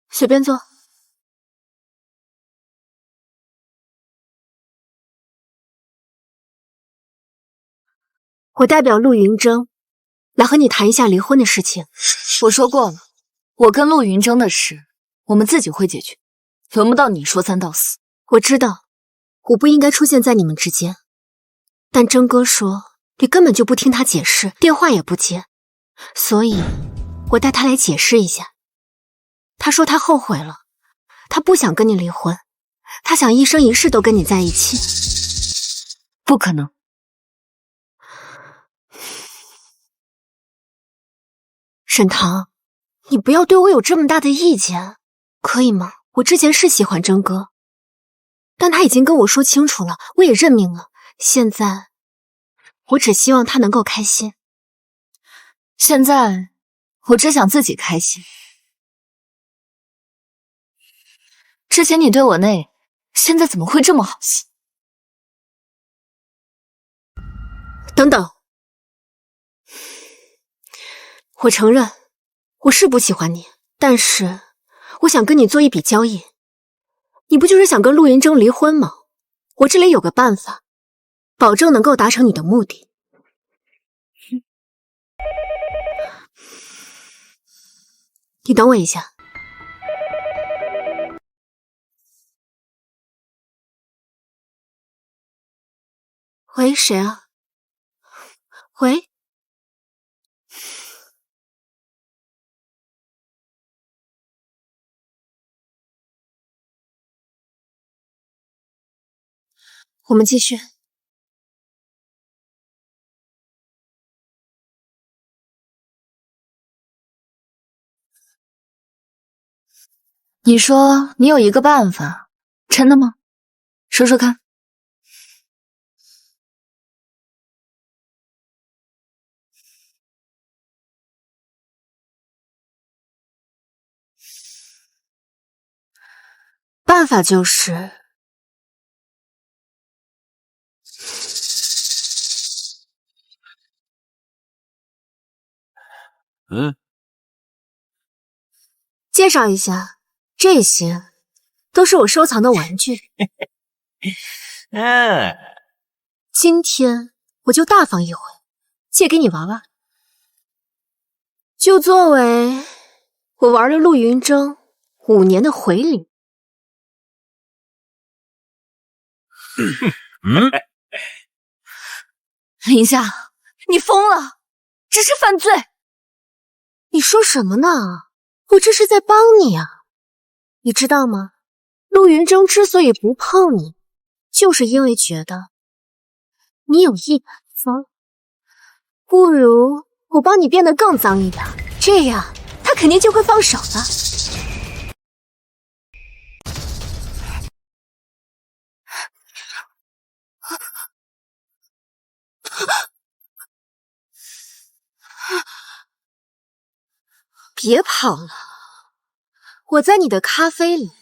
随便坐。我代表陆云峥来和你谈一下离婚的事情。我说过了，我跟陆云峥的事，我们自己会解决，轮不到你说三道四。我知道，我不应该出现在你们之间，但峥哥说你根本就不听他解释，电话也不接，所以我带他来解释一下。他说他后悔了，他不想跟你离婚，他想一生一世都跟你在一起。不可能，沈棠，你不要对我有这么大的意见，可以吗？我之前是喜欢真哥，但他已经跟我说清楚了，我也认命了。现在，我只希望他能够开心。现在，我只想自己开心。之前你对我那，现在怎么会这么好心？等等，我承认我是不喜欢你，但是我想跟你做一笔交易。你不就是想跟陆云峥离婚吗？我这里有个办法，保证能够达成你的目的。你等我一下。喂，谁啊？喂？我们继续。你说你有一个办法，真的吗？说说看。办法就是，介绍一下，这些都是我收藏的玩具。今天我就大方一回，借给你玩玩，就作为我玩了陆云峥5年的回礼。林夏，你疯了，这是犯罪！你说什么呢？我这是在帮你啊，你知道吗？陆云峥之所以不碰你，就是因为觉得你有一把脏，不如我帮你变得更脏一点，这样他肯定就会放手了。别跑了，我在你的咖啡里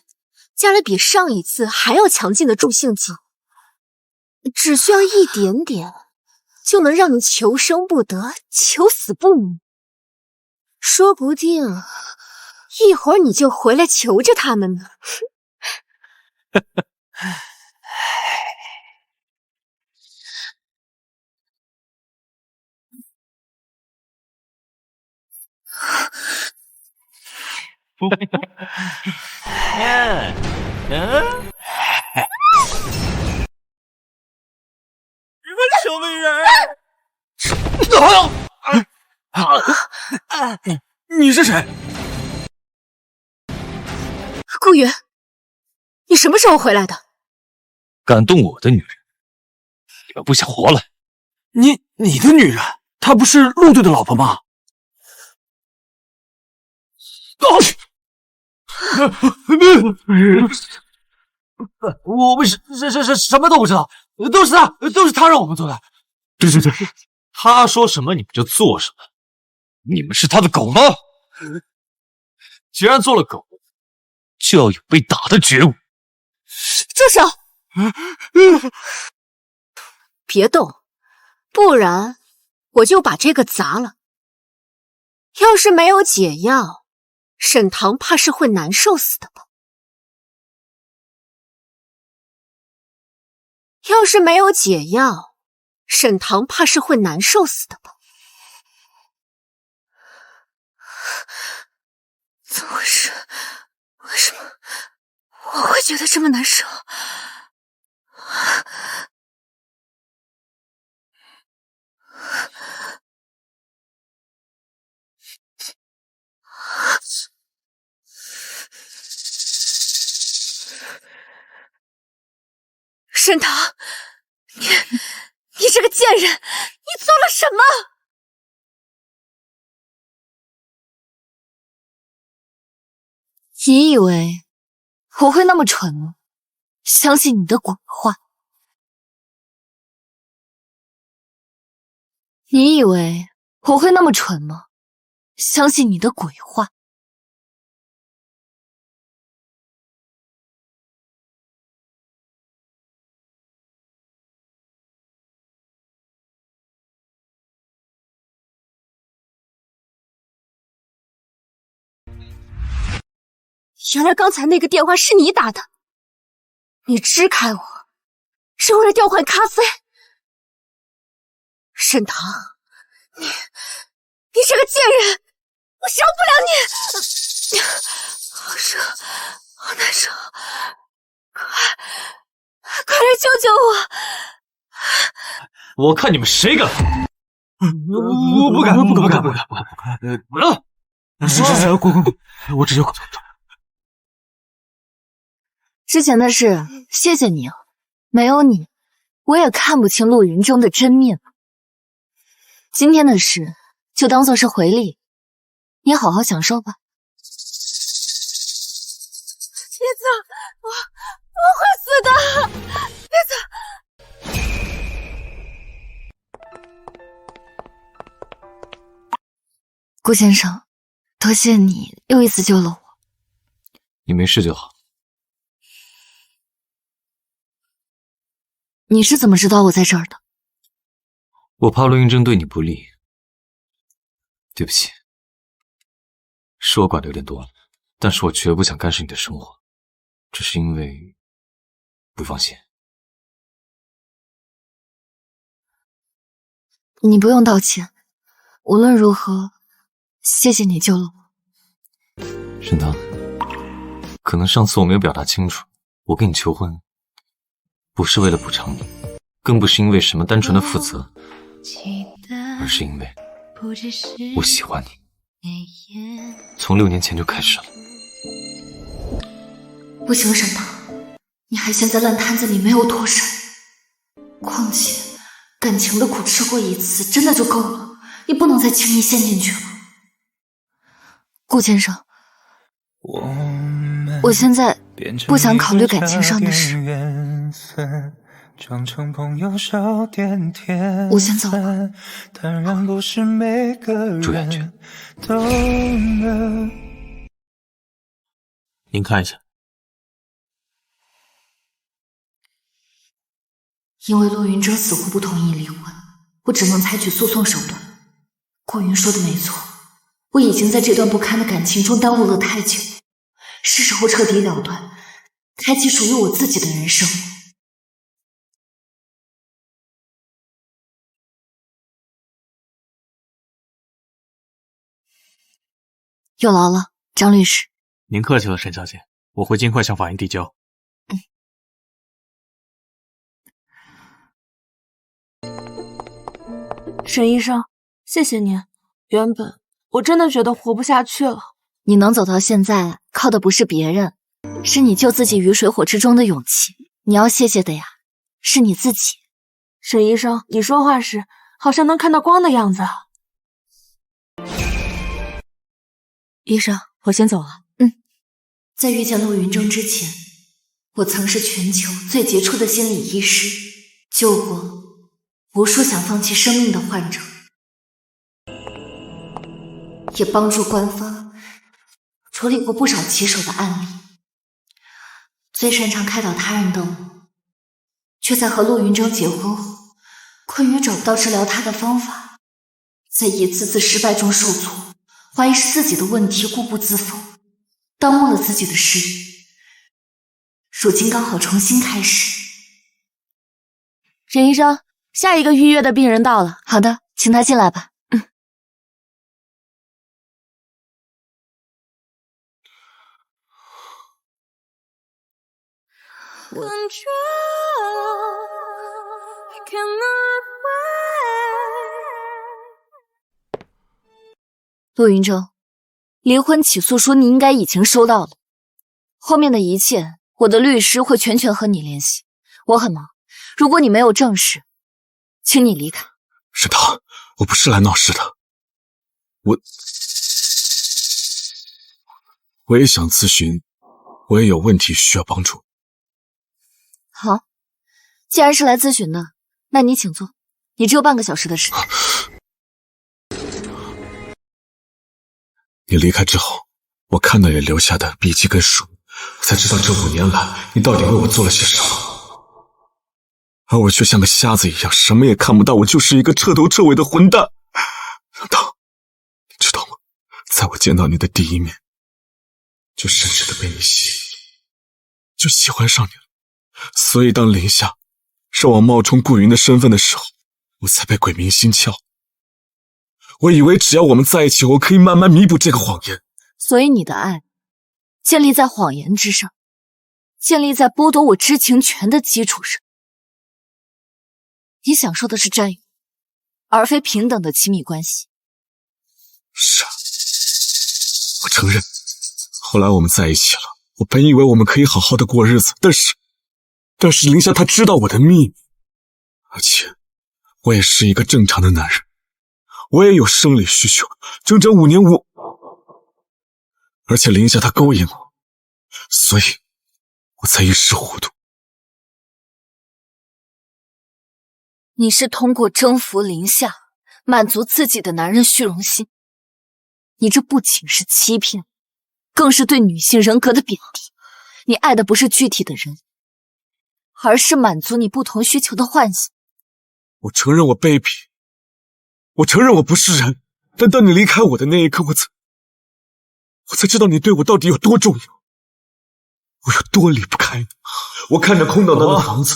加了比上一次还要强劲的助兴剂，只需要一点点，就能让你求生不得，求死不母。说不定一会儿你就回来求着他们呢。你个小美人！你是谁？顾云，你什么时候回来的？敢动我的女人，你们不想活了？你的女人，她不是陆队的老婆吗？我们什么都不知道，都是他让我们做的。对，他说什么你们就做什么。你们是他的狗吗？既然做了狗，就要有被打的觉悟。住手！别动，不然我就把这个砸了。要是没有解药，沈棠怕是会难受死的吧？要是没有解药，沈棠怕是会难受死的吧？怎么回事？为什么我会觉得这么难受？沈棠，你这个贱人，你做了什么？你以为我会那么蠢吗？相信你的鬼话。你以为我会那么蠢吗？相信你的鬼话。原来刚才那个电话是你打的，你支开我，是为了调换咖啡。沈棠，你这个贱人，我饶不了你！好热，好难受，快来救救我！我看你们谁敢！我不敢，不敢！滚了！滚！我只有滚。之前的事，谢谢你啊，没有你，我也看不清陆云中的真面目。今天的事就当做是回礼，你好好享受吧。别走，我会死的！别走！顾先生，多谢你又一次救了我。你没事就好。你是怎么知道我在这儿的？我怕陆云峥对你不利，对不起，是我管的有点多了，但是我绝不想干涉你的生活，只是因为不放心。你不用道歉，无论如何，谢谢你救了我。沈棠，可能上次我没有表达清楚，我跟你求婚，不是为了补偿你，更不是因为什么单纯的负责，而是因为我喜欢你，从6年前就开始了。不行，沈棠，你还陷在烂摊子里没有脱身，况且感情的苦吃过一次真的就够了，你不能再轻易陷进去了。顾先生，我现在不想考虑感情上的事，我先走了。注意安全。您看一下。因为陆云峥死活不同意离婚，我只能采取诉讼手段。顾云说的没错，我已经在这段不堪的感情中耽误了太久，是时候彻底了断，开启属于我自己的人生。有劳了，张律师。您客气了，沈小姐，我会尽快向法院递交。沈医生，谢谢您。原本我真的觉得活不下去了。你能走到现在，靠的不是别人，是你救自己于水火之中的勇气。你要谢谢的呀，是你自己。沈医生，你说话时好像能看到光的样子。医生，我先走了。在遇见陆云峥之前，我曾是全球最杰出的心理医师，救过无数想放弃生命的患者，也帮助官方处理过不少棘手的案例。最擅长开导他人的我，却在和陆云峥结婚后，困于找不到治疗他的方法，在一次次失败中受挫，怀疑是自己的问题，固步自封，耽误了自己的事业。如今刚好重新开始。沈医生，下一个预约的病人到了。好的，请他进来吧。陆云峥，离婚起诉书你应该已经收到了，后面的一切我的律师会全权和你联系。我很忙，如果你没有正事，请你离开。沈棠，我不是来闹事的，我也想咨询，我也有问题需要帮助。好，既然是来咨询的，那你请坐，你只有半个小时的时间。你离开之后，我看到你留下的笔记跟书，我才知道这5年来你到底为我做了些什么，而我却像个瞎子一样，什么也看不到，我就是一个彻头彻尾的混蛋。难道你知道吗？在我见到你的第一面，就深深的被你吸引，就喜欢上你了。所以当林夏让我冒充顾云的身份的时候，我才被鬼迷心窍。我以为只要我们在一起，我可以慢慢弥补这个谎言。所以你的爱建立在谎言之上，建立在剥夺我知情权的基础上。你享受的是占有，而非平等的亲密关系。是啊，我承认，后来我们在一起了，我本以为我们可以好好的过日子，但是林夏她知道我的秘密，而且我也是一个正常的男人，我也有生理需求，整整5年而且林夏她勾引我，所以我才一时糊涂。你是通过征服林夏，满足自己的男人虚荣心。你这不仅是欺骗，更是对女性人格的贬低。你爱的不是具体的人，而是满足你不同需求的幻想。我承认我卑鄙，我承认我不是人，但当你离开我的那一刻，我才知道你对我到底有多重要，我有多离不开你。我看着空荡荡的房子，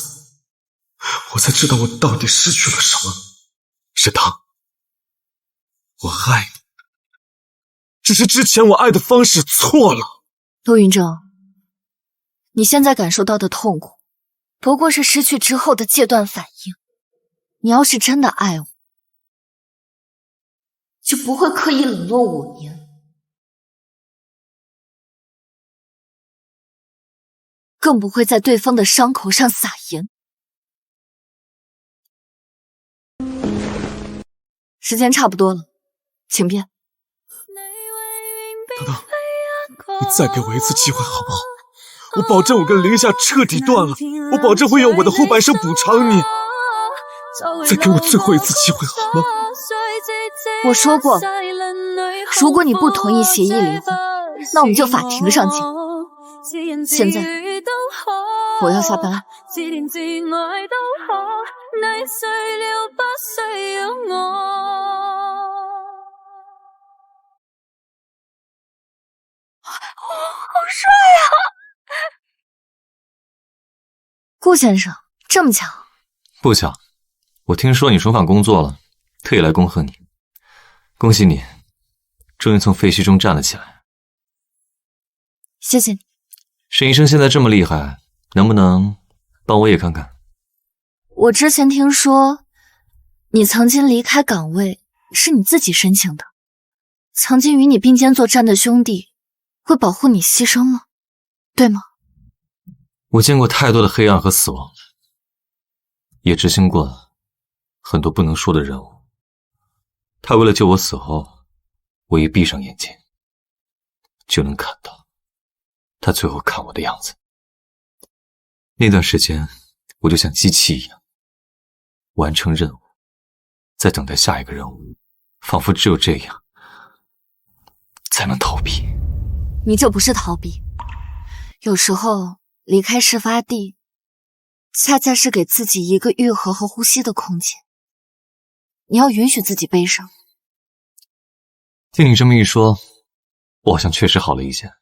我才知道我到底失去了什么。沈棠，我爱你，只是之前我爱的方式错了。陆云正，你现在感受到的痛苦，不过是失去之后的戒断反应。你要是真的爱我，就不会刻意冷落5年，更不会在对方的伤口上撒盐。时间差不多了，请便。等等，你再给我一次机会好不好？我保证我跟林夏彻底断了，我保证会用我的后半生补偿你。再给我最后一次机会好吗？我说过，如果你不同意协议离婚，那我们就法庭上见。现在我要下班。好帅啊！顾先生这么巧？不巧，我听说你重返工作了，特意来恭贺你。恭喜你，终于从废墟中站了起来。谢谢你。沈医生现在这么厉害，能不能帮我也看看？我之前听说，你曾经离开岗位是你自己申请的，曾经与你并肩作战的兄弟为保护你牺牲了，对吗？我见过太多的黑暗和死亡，也执行过很多不能说的任务。他为了救我死后，我一闭上眼睛就能看到他最后看我的样子。那段时间我就像机器一样，完成任务，再等待下一个任务，仿佛只有这样才能逃避。你这不是逃避，有时候离开事发地，恰恰是给自己一个愈合和呼吸的空间。你要允许自己悲伤。听你这么一说，我好像确实好了一些。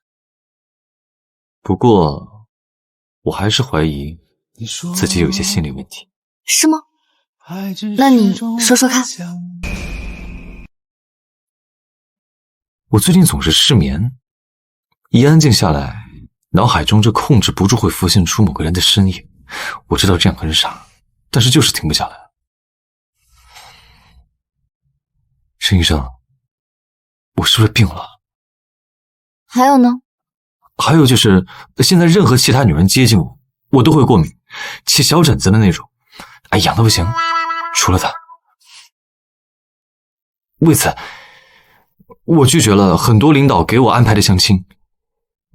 不过，我还是怀疑自己有一些心理问题。是吗？那你说说看。我最近总是失眠，一安静下来，脑海中就控制不住会浮现出某个人的身影。我知道这样很傻，但是就是停不下来。沈医生，我是不是病了？还有呢？还有就是，现在任何其他女人接近我，我都会过敏，起小疹子的那种，痒得不行。除了她，为此，我拒绝了很多领导给我安排的相亲，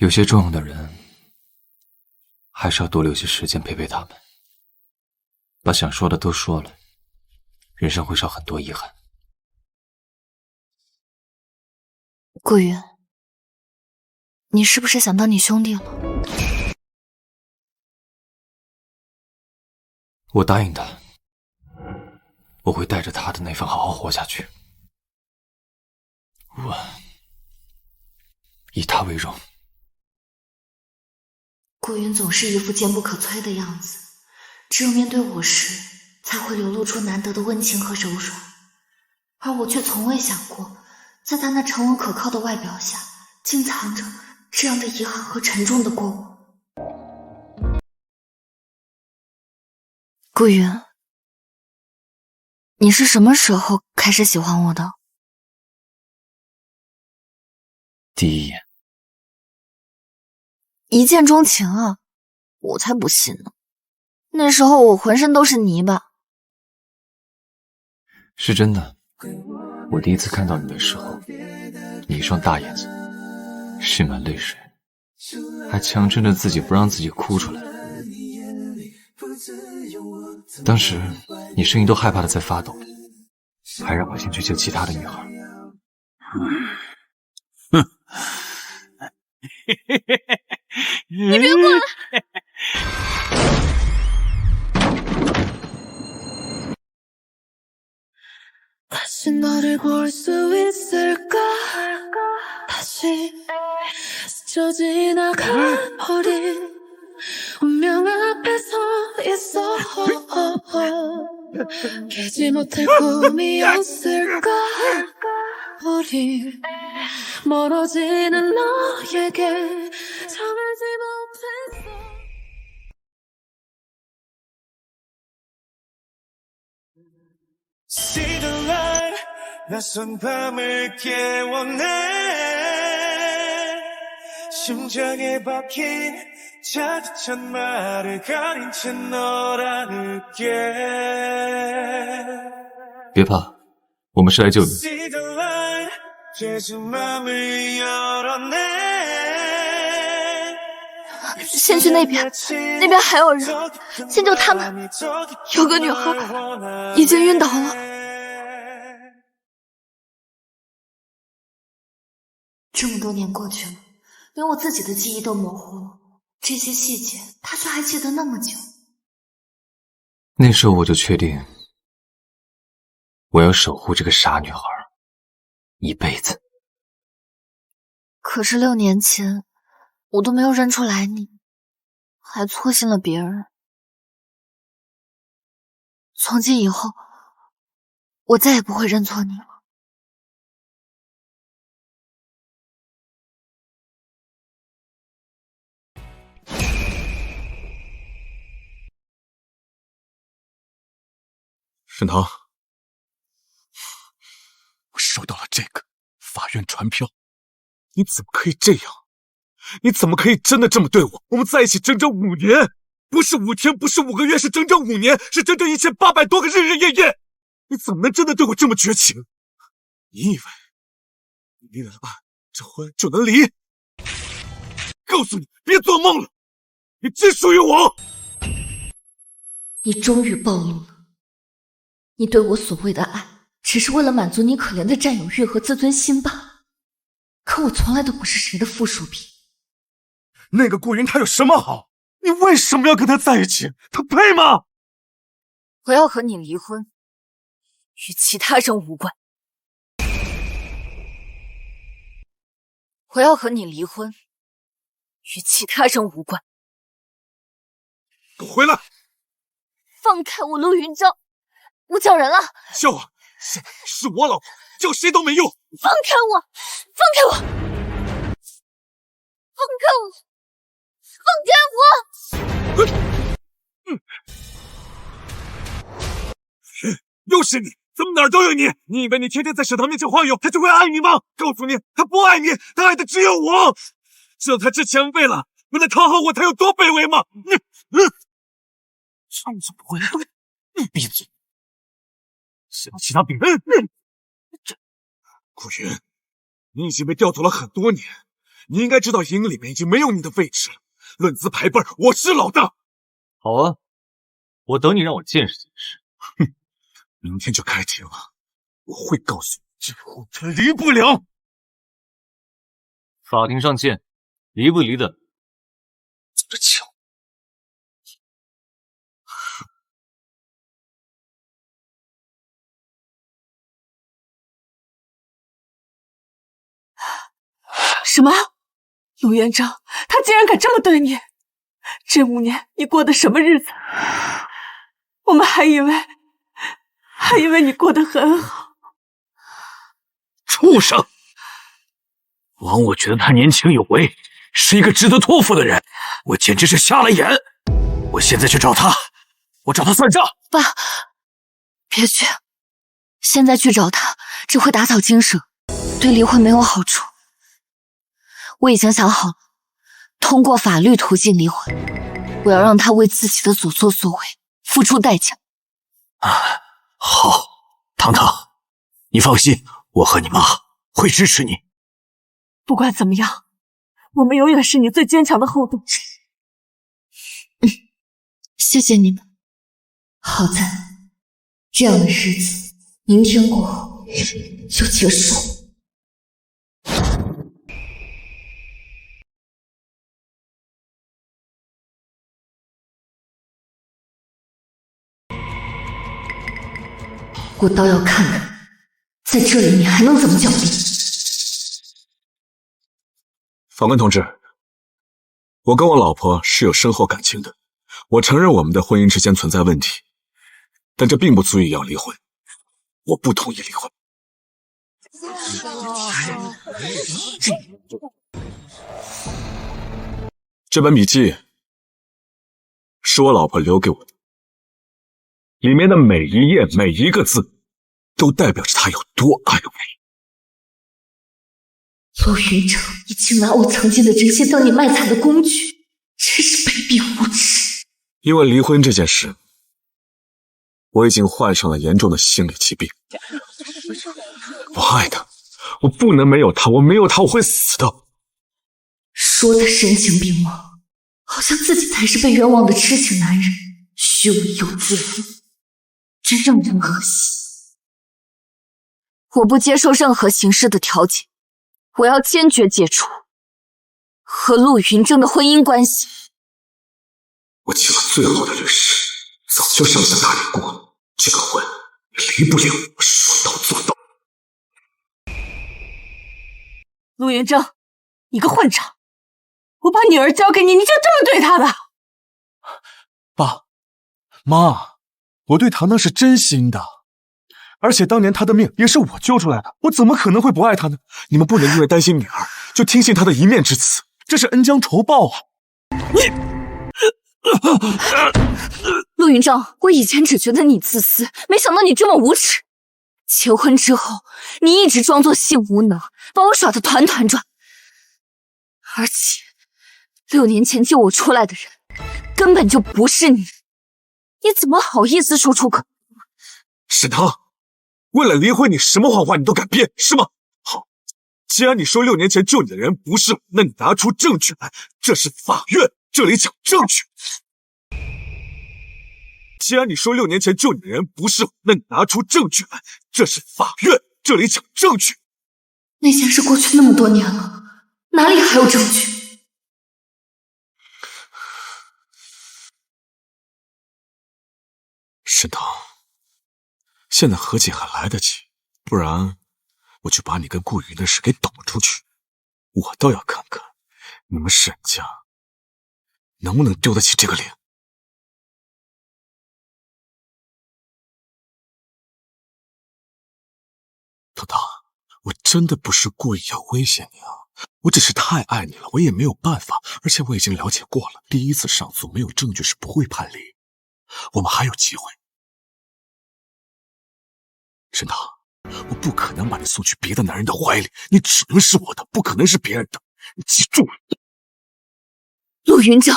有些重要的人，还是要多留些时间陪陪他们。把想说的都说了，人生会少很多遗憾。顾云，你是不是想当你兄弟了？我答应他，我会带着他的那份好好活下去。我以他为荣。顾云总是一副坚不可摧的样子，只有面对我时，才会流露出难得的温情和柔软，而我却从未想过，在他那沉稳可靠的外表下，竟藏着这样的遗憾和沉重的过往。顾云，你是什么时候开始喜欢我的？第一眼。一见钟情啊？我才不信呢！那时候我浑身都是泥巴。是真的，我第一次看到你的时候，你一双大眼睛，蓄满泪水，还强撑着自己不让自己哭出来。当时你声音都害怕的在发抖，还让我先去救其他的女孩。哼，你别过来！别怕，我们是来救你。先去那边，那边还有人，先救他们。有个女孩已经晕倒了。这么多年过去了，连我自己的记忆都模糊了，这些细节他却还记得那么久。那时候我就确定，我要守护这个傻女孩一辈子。可是6年前，我都没有认出来你，还错信了别人。从今以后，我再也不会认错你了。沈腾，我收到了这个法院传票，你怎么可以这样？你怎么可以真的这么对我？我们在一起整整5年，不是5天，不是5个月，是整整5年，是整整1800多个日日夜夜。你怎么能真的对我这么绝情？你以为你离了案，这婚就能离？告诉你，别做梦了，你只属于我。你终于暴露了，你对我所谓的爱，只是为了满足你可怜的占有欲和自尊心罢了。可我从来都不是谁的附属品。那个顾云他有什么好？你为什么要跟他在一起？他配吗？我要和你离婚，与其他人无关。我要和你离婚，与其他人无关。给我回来！放开我，陆云昭！我叫人了。叫啊！是我老婆，叫谁都没用。放开我！放开我！放开我！放开我！又是你，怎么哪儿都有你？你以为你天天在沈腾面前晃悠，他就会爱你吗？告诉你，他不爱你，他爱的只有我。知道他之前为了讨好我，他有多卑微吗？上次不会，闭嘴！想其他别人。顾云，你已经被调走了很多年，你应该知道营里面已经没有你的位置了。论资排辈，我是老大。好啊，我等你让我见识见识。哼，明天就开庭了，我会告诉你这户他离不了。法庭上见，离不离的，走着瞧。什么？陆元璋，他竟然敢这么对你！这5年你过的什么日子？我们还以为你过得很好。畜生！枉我觉得他年轻有为，是一个值得托付的人，我简直是瞎了眼。我现在去找他，我找他算账。爸，别去，现在去找他只会打草惊蛇，对离婚没有好处。我已经想好了，通过法律途径离婚，我要让他为自己的所作所为付出代价。好，糖糖，你放心，我和你妈会支持你。不管怎么样，我们永远是你最坚强的后盾。谢谢你们。好在这样的日子，明天过后就结束了。我倒要看看，在这里你还能怎么狡辩。法官同志，我跟我老婆是有深厚感情的，我承认我们的婚姻之间存在问题，但这并不足以要离婚。我不同意离婚。这本笔记是我老婆留给我的，里面的每一页每一个字都代表着她有多爱我。陆云城，你竟拿我曾经的真心当你卖惨的工具，真是卑鄙无耻！因为离婚这件事，我已经患上了严重的心理疾病。我爱他，我不能没有他，我没有他我会死的。说的神情冰冷，好像自己才是被冤枉的痴情男人，虚伪又自负，真让人恶心。我不接受任何形式的调解，我要坚决解除和陆云峥的婚姻关系。我请了最好的律师，早就上下打理过，这个婚离不了，我说到做到。陆元峥，你个混账！我把女儿交给你，你就这么对她的？爸妈，我对糖糖是真心的，而且当年她的命也是我救出来的，我怎么可能会不爱她呢？你们不能因为担心女儿就听信她的一面之词，这是恩将仇报啊！陆云峥，我以前只觉得你自私，没想到你这么无耻。结婚之后，你一直装作性无能，把我耍得团团转。而且6年前救我出来的人根本就不是你，你怎么好意思说出口？沈腾，为了离婚，你什么谎话你都敢编，是吗？好，既然你说6年前救你的人不是我，那你拿出证据来，这是法院，这里讲证据。既然你说6年前救你的人不是我，那你拿出证据来，这是法院，这里讲证据。那件事过去那么多年了，哪里还有证据？沈腾，现在和解还来得及，不然我就把你跟顾云的事给抖出去。我倒要看看你们沈家能不能丢得起这个脸。糖糖，我真的不是故意要威胁你啊，我只是太爱你了，我也没有办法，而且我已经了解过了，第一次上诉没有证据是不会判离，我们还有机会。沈腾，我不可能把你送去别的男人的怀里，你只能是我的，不可能是别人的，你记住了。陆云峥，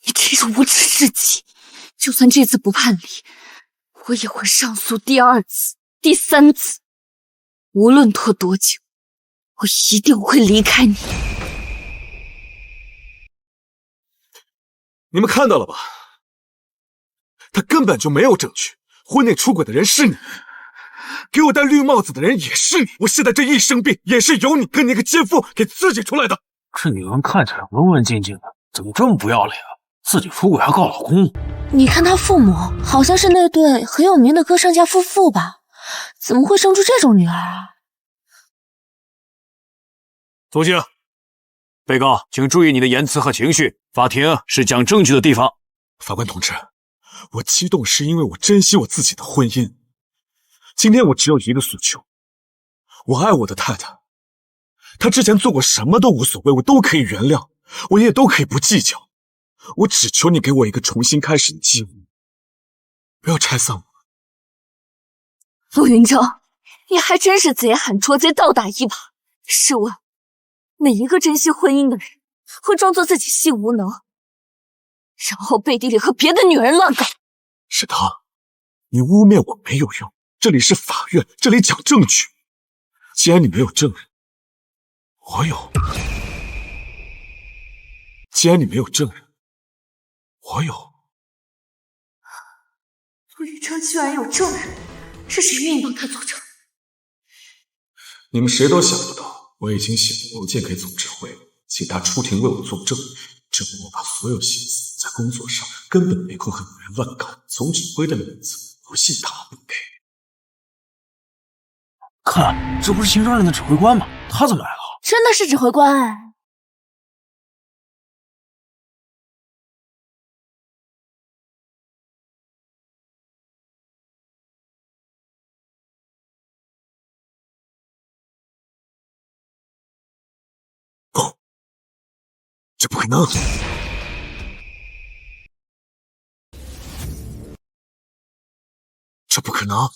你真是无耻至极！就算这次不判离，我也会上诉第2次、第3次，无论拖多久，我一定会离开你。你们看到了吧？他根本就没有证据，婚内出轨的人是你，给我戴绿帽子的人也是你。我现在这一身病，也是由你跟那个奸夫给刺激出来的。这女人看起来文文静静的，怎么这么不要脸啊？自己出轨还告老公？你看他父母好像是那对很有名的歌唱家夫妇吧？怎么会生出这种女儿啊？坐下。被告，请注意你的言辞和情绪，法庭是讲证据的地方。法官同志，我激动是因为我珍惜我自己的婚姻。今天我只有一个诉求，我爱我的太太，她之前做过什么都无所谓，我都可以原谅，我也都可以不计较。我只求你给我一个重新开始的机会，不要拆散我。陆云章，你还真是贼喊捉贼倒打一耙。试问，哪一个珍惜婚姻的人会装作自己性无能，然后背地里和别的女人乱搞？是他，你污蔑我没有用，这里是法院，这里讲证据。既然你没有证人，我有；既然你没有证人，我有。陆云章居然有证人，是谁愿意帮他作证？你们谁都想不到，我已经写了邮件给总指挥，请他出庭为我作证，证明我把所有心思在工作上，根本没空和女人乱搞。总指挥的面子，不信他不给。看，这不是刑侦院的指挥官吗？他怎么来了？真的是指挥官哎！这不可能！这不可能！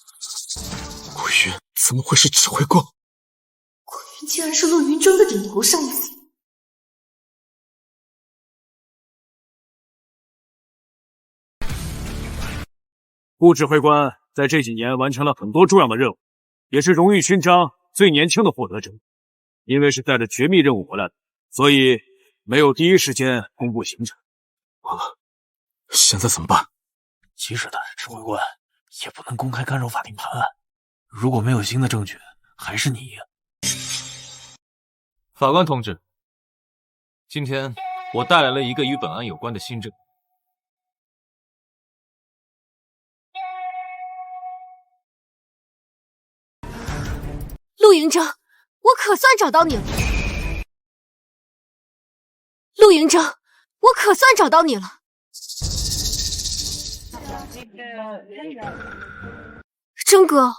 顾云怎么会是指挥官？顾云竟然是陆云征的顶头上司。顾指挥官在这几年完成了很多重要的任务，也是荣誉勋章最年轻的获得者。因为是带着绝密任务回来的，所以没有第一时间公布行程。完了，现在怎么办？即使他是指挥官，也不能公开干扰法庭判案。如果没有新的证据，还是你赢。法官同志，今天我带来了一个与本案有关的新证。陆云征，我可算找到你了。陆云征，我可算找到你了。征哥，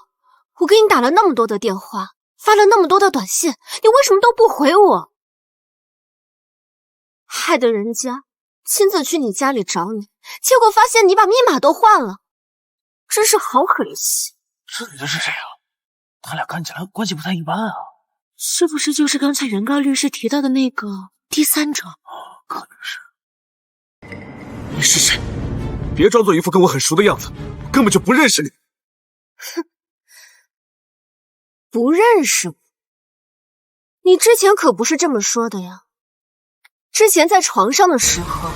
我给你打了那么多的电话，发了那么多的短信，你为什么都不回我？害得人家亲自去你家里找你，结果发现你把密码都换了，真是好可惜。这女的是谁啊？他俩看起来关系不太一般啊。是不是就是刚才原告律师提到的那个第三者？可能是。你是谁？别装作一副跟我很熟的样子，我根本就不认识你。哼，不认识我？你之前可不是这么说的呀。之前在床上的时候，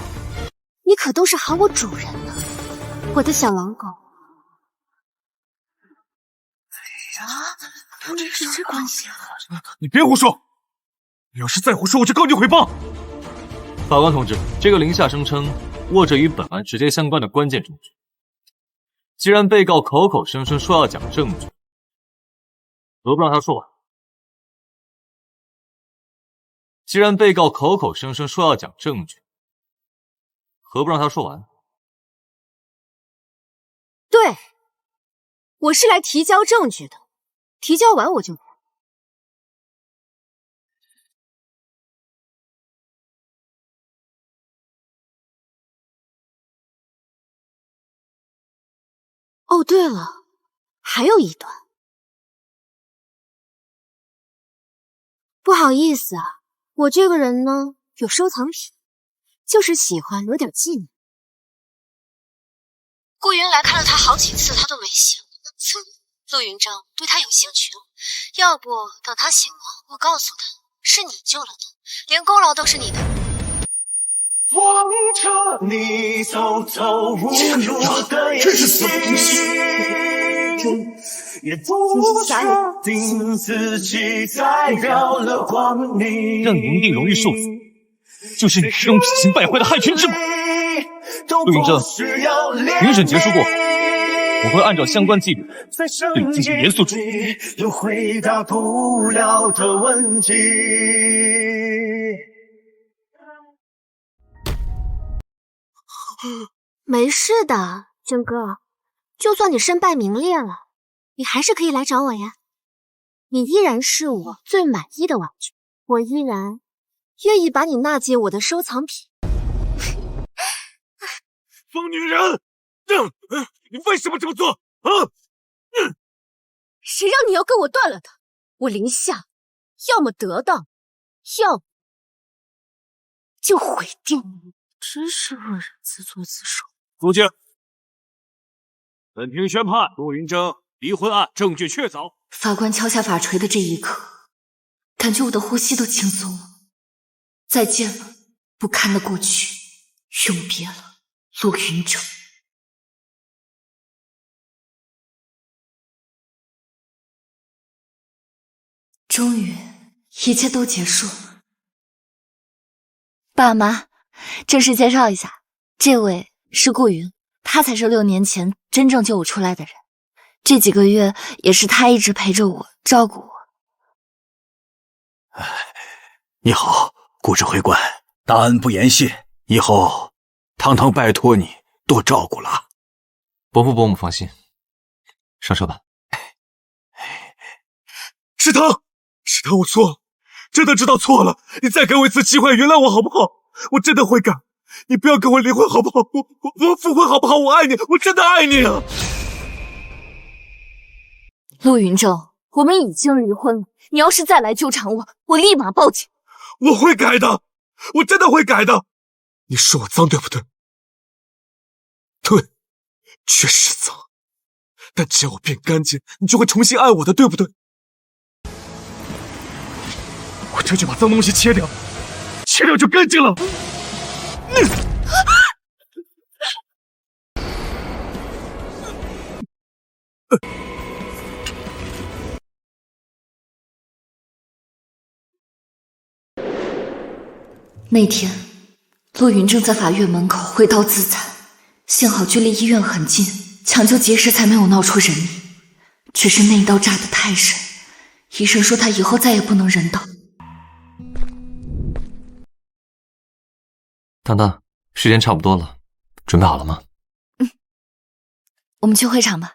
你可都是喊我主人的，我的小狼狗。他们是这关系啊！你别胡说！你要是再胡说，我就告你诽谤。法官同志，这个林夏声称握着与本案直接相关的关键证据。既然被告口口声声说要讲证据，何不让他说完？既然被告口口声声说要讲证据，何不让他说完？对，我是来提交证据的，提交完我就走。哦，对了，还有一段。不好意思啊，我这个人呢有收藏品，就是喜欢留点纪念。顾云来看了他好几次，他都没醒。陆云征对他有兴趣了，要不等他醒了，我告诉他是你救了他，连功劳都是你的。望着你走走无路的眼睛，也不确定自己在绕了光明。让营地荣誉受阻，就是你这种脾性败坏的害群之马。陆云正，庭审结束过，我会按照相关纪律对你进行严肃处理。有回答不了的问题。没事的，真哥，就算你身败名裂了，你还是可以来找我呀。你依然是我最满意的玩具，我依然愿意把你纳进我的收藏品。疯女人，你为什么这么做啊？谁让你要跟我断了的？我林夏，要么得到，要么就毁掉你。真是恶人自作自受。肃静！本庭宣判陆云峥离婚案证据确凿。法官敲下法锤的这一刻，感觉我的呼吸都轻松了。再见了，不堪的过去；永别了，陆云峥。终于，一切都结束了。爸妈，正式介绍一下，这位是顾云，他才是6年前真正救我出来的人。这几个月也是他一直陪着我，照顾我。你好，顾指挥官，大恩不言谢，以后堂堂拜托你多照顾了。伯父伯母放心，上车吧。石堂，我错了，真的知道错了，你再给我一次机会，原谅我好不好？我真的会改，你不要跟我离婚好不好？我复婚好不好？我爱你，我真的爱你啊！陆云峥，我们已经离婚了，你要是再来纠缠我，我立马报警。我会改的，我真的会改的。你说我脏对不对？对，确实脏，但只要我变干净，你就会重新爱我的，对不对？我这就把脏东西切掉，切掉就干净了。那天，陆云峥在法院门口挥刀自残，幸好距离医院很近，抢救及时才没有闹出人命。只是那一刀扎得太深，医生说他以后再也不能人道。糖糖，时间差不多了，准备好了吗？我们去会场吧。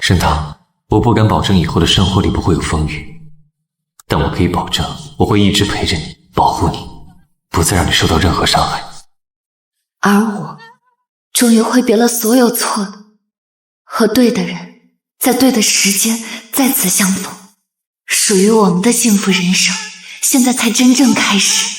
沈棠，我不敢保证以后的生活里不会有风雨，但我可以保证我会一直陪着你，保护你，不再让你受到任何伤害。而我终于挥别了所有错的，和对的人在对的时间再次相逢，属于我们的幸福人生现在才真正开始。